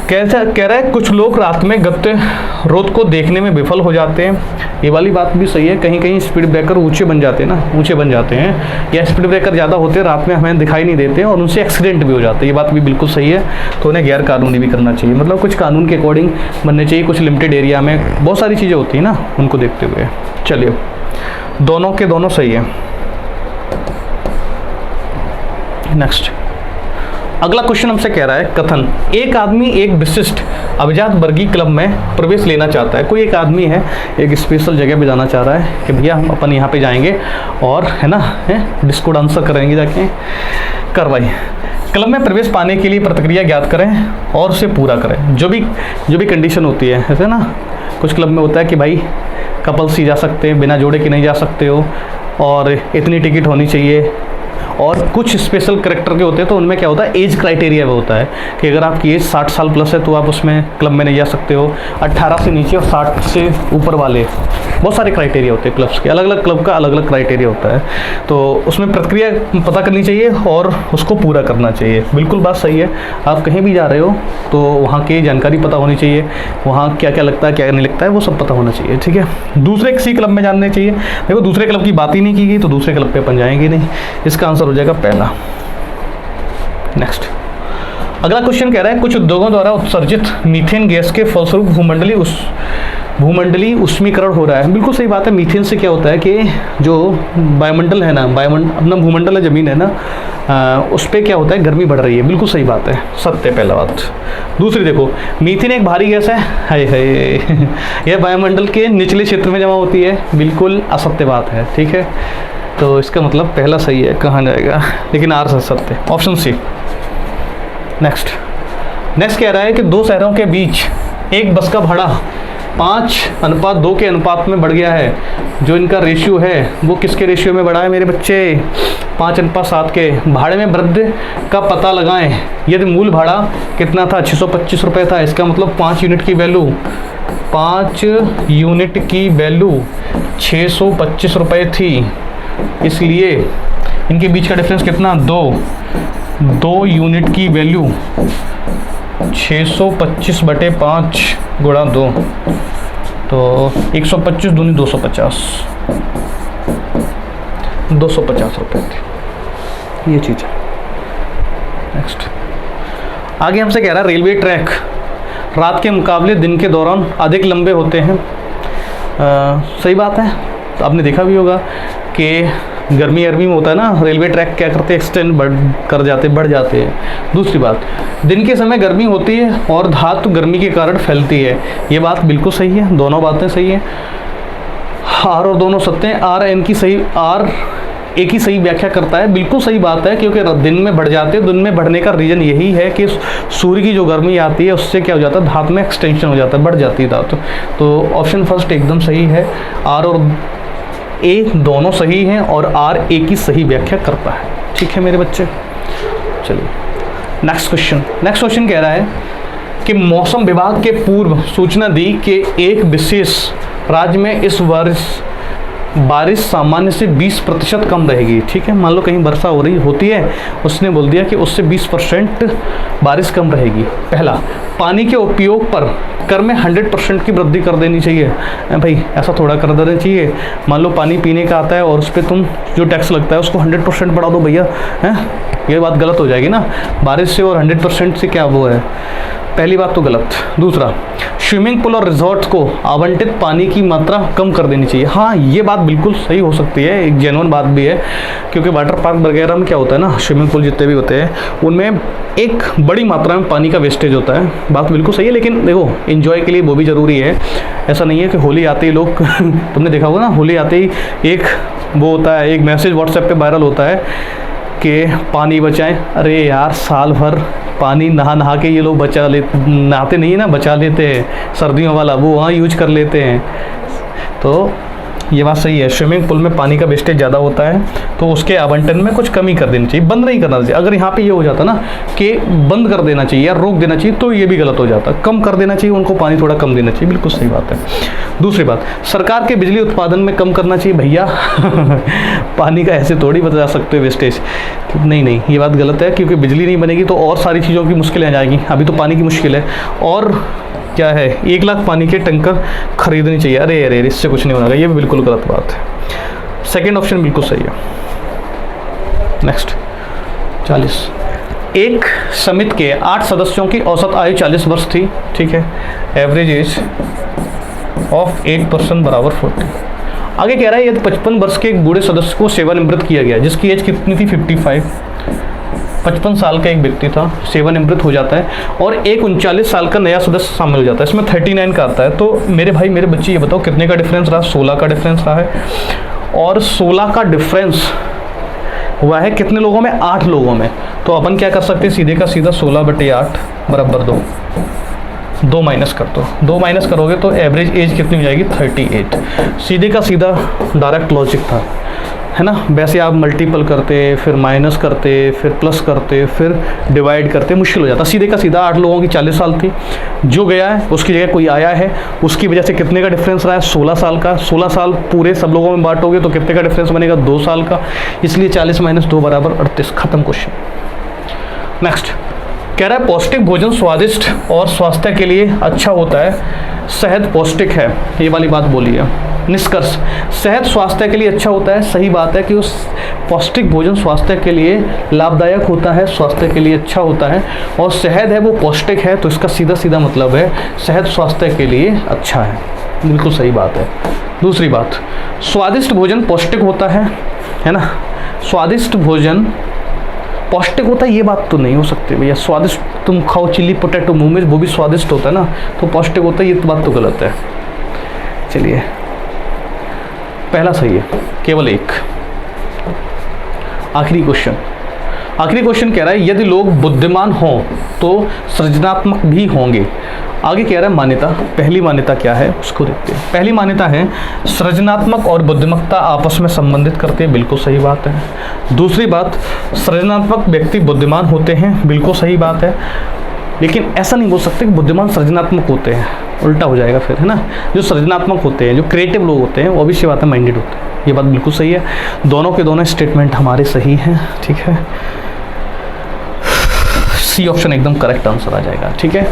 कैसा कह रहा है, कुछ लोग रात में गतिरोध को देखने में विफल हो जाते हैं। ये वाली बात भी सही है। कहीं कहीं स्पीड ब्रेकर ऊंचे बन जाते हैं, या स्पीड ब्रेकर ज़्यादा होते हैं, रात में हमें दिखाई नहीं देते और उनसे एक्सीडेंट भी हो जाते हैं। ये बात भी बिल्कुल सही है। तो उन्हें गैर कानूनी भी करना चाहिए, मतलब कुछ कानून के अकॉर्डिंग बनने चाहिए। कुछ लिमिटेड एरिया में बहुत सारी चीज़ें होती हैं ना, उनको देखते हुए। चलिए, दोनों के दोनों सही है। नेक्स्ट, अगला क्वेश्चन हमसे कह रहा है कथन, एक आदमी एक विशिष्ट अभिजात वर्गीय क्लब में प्रवेश लेना चाहता है। कोई एक आदमी है, एक स्पेशल जगह पे जाना चाह रहा है कि भैया हम अपन यहाँ पे जाएंगे और है ना डिस्को डांसर करेंगे जाके। करवाइए। क्लब में प्रवेश पाने के लिए प्रतिक्रिया ज्ञात करें और उसे पूरा करें। जो भी कंडीशन होती है, ऐसे ना कुछ क्लब में होता है कि भाई कपल्स ही जा सकते हैं, बिना जोड़े के नहीं जा सकते हो, और इतनी टिकट होनी चाहिए। और कुछ स्पेशल करेक्टर के होते हैं, तो उनमें क्या होता है, एज क्राइटेरिया भी होता है कि अगर आपकी एज 60 साल प्लस है तो आप उसमें क्लब में नहीं जा सकते हो। 18 से नीचे और 60 से ऊपर वाले बहुत सारे क्राइटेरिया होते हैं क्लब्स के, अलग अलग क्लब का अलग अलग क्राइटेरिया होता है, तो उसमें प्रक्रिया पता करनी चाहिए और उसको पूरा करना चाहिए। बिल्कुल बात सही है, आप कहीं भी जा रहे हो तो वहाँ की जानकारी पता होनी चाहिए, वहाँ क्या क्या लगता है क्या नहीं लगता है वो सब पता होना चाहिए, ठीक है। दूसरे किसी क्लब में जानने चाहिए, देखो दूसरे क्लब की बात ही नहीं की गई तो दूसरे क्लब पे अपन जाएंगे नहीं, इसका आंसर हो जाएगा पहला। नेक्स्ट अगला क्वेश्चन कह रहा है कुछ उद्योगों द्वारा उत्सर्जित मीथेन गैस के फलस्वरूप भूमंडलीय उष्मीकरण हो रहा है। बिल्कुल सही बात है। मीथेन से क्या होता है कि जो वायुमंडल है ना, अपना भूमंडल है, ज़मीन है ना, उस पर क्या होता है, गर्मी बढ़ रही है। बिल्कुल सही बात है, सत्य पहला बात। दूसरी देखो, मीथेन एक भारी गैस है, हाय यह वायुमंडल के निचले क्षेत्र में जमा होती है। बिल्कुल असत्य बात है, ठीक है। तो इसका मतलब पहला सही है, कहाँ जाएगा, लेकिन आर सत्य, ऑप्शन सी। नेक्स्ट कह रहा है कि दो शहरों के बीच एक बस का भाड़ा 5:2 के अनुपात में बढ़ गया है। जो इनका रेशियो है वो किसके रेशियो में बढ़ा है मेरे बच्चे, 5:7 के। भाड़े में वृद्धि का पता लगाएं। यदि मूल भाड़ा कितना था, 625 रुपये था, इसका मतलब 5 यूनिट की वैल्यू 625 रुपये थी, इसलिए इनके बीच का डिफरेंस कितना, 2 यूनिट की वैल्यू 625/5 गुणा 2, तो 125 दूनी 250 रुपये थी, ये चीज़ है। नेक्स्ट आगे हमसे कह रहा है रेलवे ट्रैक रात के मुकाबले दिन के दौरान अधिक लंबे होते हैं। सही बात है, तो आपने देखा भी होगा कि गर्मी में होता है ना, रेलवे ट्रैक क्या करते हैं, एक्सटेंड बढ़ जाते हैं। दूसरी बात, दिन के समय गर्मी होती है और धातु गर्मी के कारण फैलती है। ये बात बिल्कुल सही है, दोनों बातें सही हैं, आर और दोनों सत्य हैं। आर एक ही सही व्याख्या करता है, बिल्कुल सही बात है, क्योंकि दिन में बढ़ जाते हैं। दिन में बढ़ने का रीज़न यही है कि सूर्य की जो गर्मी आती है उससे क्या हो जाता है, धातु में एक्सटेंशन हो जाता है, बढ़ जाती है धातु। तो ऑप्शन फर्स्ट एकदम सही है, आर और ए दोनों सही हैं और आर एक ही सही व्याख्या करता है, ठीक है मेरे बच्चे। चलिए नेक्स्ट क्वेश्चन कह रहा है कि मौसम विभाग के पूर्व सूचना दी कि एक विशेष राज्य में इस वर्ष बारिश सामान्य से 20% कम रहेगी, ठीक है। मान लो कहीं वर्षा होती है, उसने बोल दिया कि उससे 20% बारिश कम रहेगी। पहला, पानी के उपयोग पर कर में 100% की वृद्धि कर देनी चाहिए। भाई ऐसा थोड़ा कर देना चाहिए, मान लो पानी पीने का आता है और उस पर तुम जो टैक्स लगता है उसको 100% बढ़ा दो भैया, हैं, ये बात गलत हो जाएगी ना। बारिश से और 100% से क्या वो है, पहली बात तो गलत। दूसरा, स्विमिंग पूल और रिजॉर्ट्स को आवंटित पानी की मात्रा कम कर देनी चाहिए। हाँ, ये बात बिल्कुल सही हो सकती है, एक जेन्युइन बात भी है, क्योंकि वाटर पार्क वगैरह में क्या होता है ना, स्विमिंग पूल जितने भी होते हैं उनमें एक बड़ी मात्रा में पानी का वेस्टेज होता है। बात बिल्कुल सही है, लेकिन देखो एंजॉय के लिए वो भी ज़रूरी है। ऐसा नहीं है कि होली आते ही लोग तुमने देखा होगा ना, होली आते ही एक वो होता है, एक मैसेज व्हाट्सएप पे वायरल होता है कि पानी बचाएं। अरे यार, साल भर पानी नहा के ये लोग नहाते नहीं है ना, बचा लेते हैं, सर्दियों वाला वो वहाँ यूज कर लेते हैं। तो ये बात सही है, स्विमिंग पूल में पानी का वेस्टेज ज़्यादा होता है, तो उसके आवंटन में कुछ कमी कर देनी चाहिए, बंद नहीं करना चाहिए। अगर यहाँ पे ये हो जाता ना कि बंद कर देना चाहिए या रोक देना चाहिए, तो ये भी गलत हो जाता। कम कर देना चाहिए, उनको पानी थोड़ा कम देना चाहिए, बिल्कुल सही बात है। दूसरी बात, सरकार के बिजली उत्पादन में कम करना चाहिए। भैया पानी का ऐसे थोड़ी बचा सकते हो वेस्टेज, नहीं, ये बात गलत है, क्योंकि बिजली नहीं बनेगी तो और सारी चीज़ों की मुश्किलें आ जाएंगी। अभी तो पानी की मुश्किल है, और क्या है, 1 लाख पानी के टैंकर खरीदनी चाहिए। अरे इससे कुछ नहीं होगा, ये भी बिल्कुल गलत बात है। सेकंड ऑप्शन बिल्कुल सही है। नेक्स्ट 40, एक समिति के 8 सदस्यों की औसत आयु 40 वर्ष थी, ठीक है। एवरेज एज ऑफ 8% बराबर 40। आगे कह रहा है यदि 55 वर्ष के एक बूढ़े सदस्य को सेवानिवृत्त किया गया, जिसकी एज कितनी थी, 55 साल का एक व्यक्ति था, सेवानिवृत्त हो जाता है, और एक 39 साल का नया सदस्य शामिल हो जाता है, इसमें 39 का आता है। तो मेरे भाई मेरे बच्चे ये बताओ कितने का डिफरेंस रहा, 16 का डिफरेंस रहा है, और 16 का डिफरेंस हुआ है कितने लोगों में, 8 लोगों में। तो अपन क्या कर सकते हैं, सीधे का सीधा 16/8 बराबर 2 माइनस कर दो, 2 माइनस करोगे तो एवरेज एज कितनी हो जाएगी, 38। सीधे का सीधा डायरेक्ट लॉजिक था, है ना। वैसे आप मल्टीपल करते, फिर माइनस करते, फिर प्लस करते, फिर डिवाइड करते, मुश्किल हो जाता। सीधे का सीधा 8 लोगों की 40 साल थी, जो गया है उसकी जगह कोई आया है, उसकी वजह से कितने का डिफरेंस रहा है, 16 साल का। 16 साल पूरे सब लोगों में बांटोगे तो कितने का डिफरेंस बनेगा, 2 साल का। इसलिए 40 - 2 = 38। खत्म क्वेश्चन। नेक्स्ट कह रहा है पौष्टिक भोजन स्वादिष्ट और स्वास्थ्य के लिए अच्छा होता है। शहद पौष्टिक है, ये वाली बात बोली है। निष्कर्ष, शहद स्वास्थ्य के लिए अच्छा होता है। सही बात है कि उस पौष्टिक भोजन स्वास्थ्य के लिए लाभदायक होता है, स्वास्थ्य के लिए अच्छा होता है, और शहद है वो पौष्टिक है, तो इसका सीधा सीधा मतलब है शहद स्वास्थ्य के लिए अच्छा है। बिल्कुल सही बात है। दूसरी बात, स्वादिष्ट भोजन पौष्टिक होता है ना। स्वादिष्ट भोजन पौष्टिक होता है ये बात तो नहीं हो सकती भैया। स्वादिष्ट तुम खाओ चिल्ली पोटैटो मुंह में, वो भी स्वादिष्ट होता है ना, तो पौष्टिक होता है ये बात तो गलत है। चलिए, पहला सही है, केवल एक। आखिरी क्वेश्चन कह रहा है यदि लोग बुद्धिमान हों तो सृजनात्मक भी होंगे। आगे कह रहा है मान्यता। पहली मान्यता क्या है उसको देखते हैं। पहली मान्यता है सृजनात्मक और बुद्धिमत्ता आपस में संबंधित करते हैं। बिल्कुल सही बात है। दूसरी बात, सृजनात्मक व्यक्ति बुद्धिमान होते हैं। बिल्कुल सही बात है, लेकिन ऐसा नहीं बोल सकते कि बुद्धिमान सृजनात्मक होते हैं, उल्टा हो जाएगा फिर, है ना। जो सृजनात्मक होते हैं, जो क्रिएटिव लोग होते हैं, वो भी बात है माइंडेड होते हैं। ये बात बिल्कुल सही है। दोनों के दोनों स्टेटमेंट हमारे सही हैं, ठीक है। सी ऑप्शन एकदम करेक्ट आंसर आ जाएगा, ठीक है।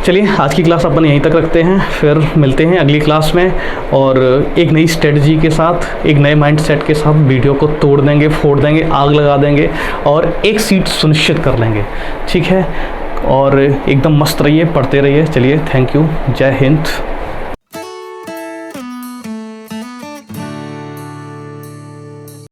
चलिए, आज की क्लास अपन यहीं तक रखते हैं, फिर मिलते हैं अगली क्लास में, और एक नई स्ट्रेटजी के साथ, एक नए माइंडसेट के साथ वीडियो को तोड़ देंगे, फोड़ देंगे, आग लगा देंगे, और एक सीट सुनिश्चित कर लेंगे, ठीक है। और एकदम मस्त रहिए, पढ़ते रहिए। चलिए, थैंक यू, जय हिंद।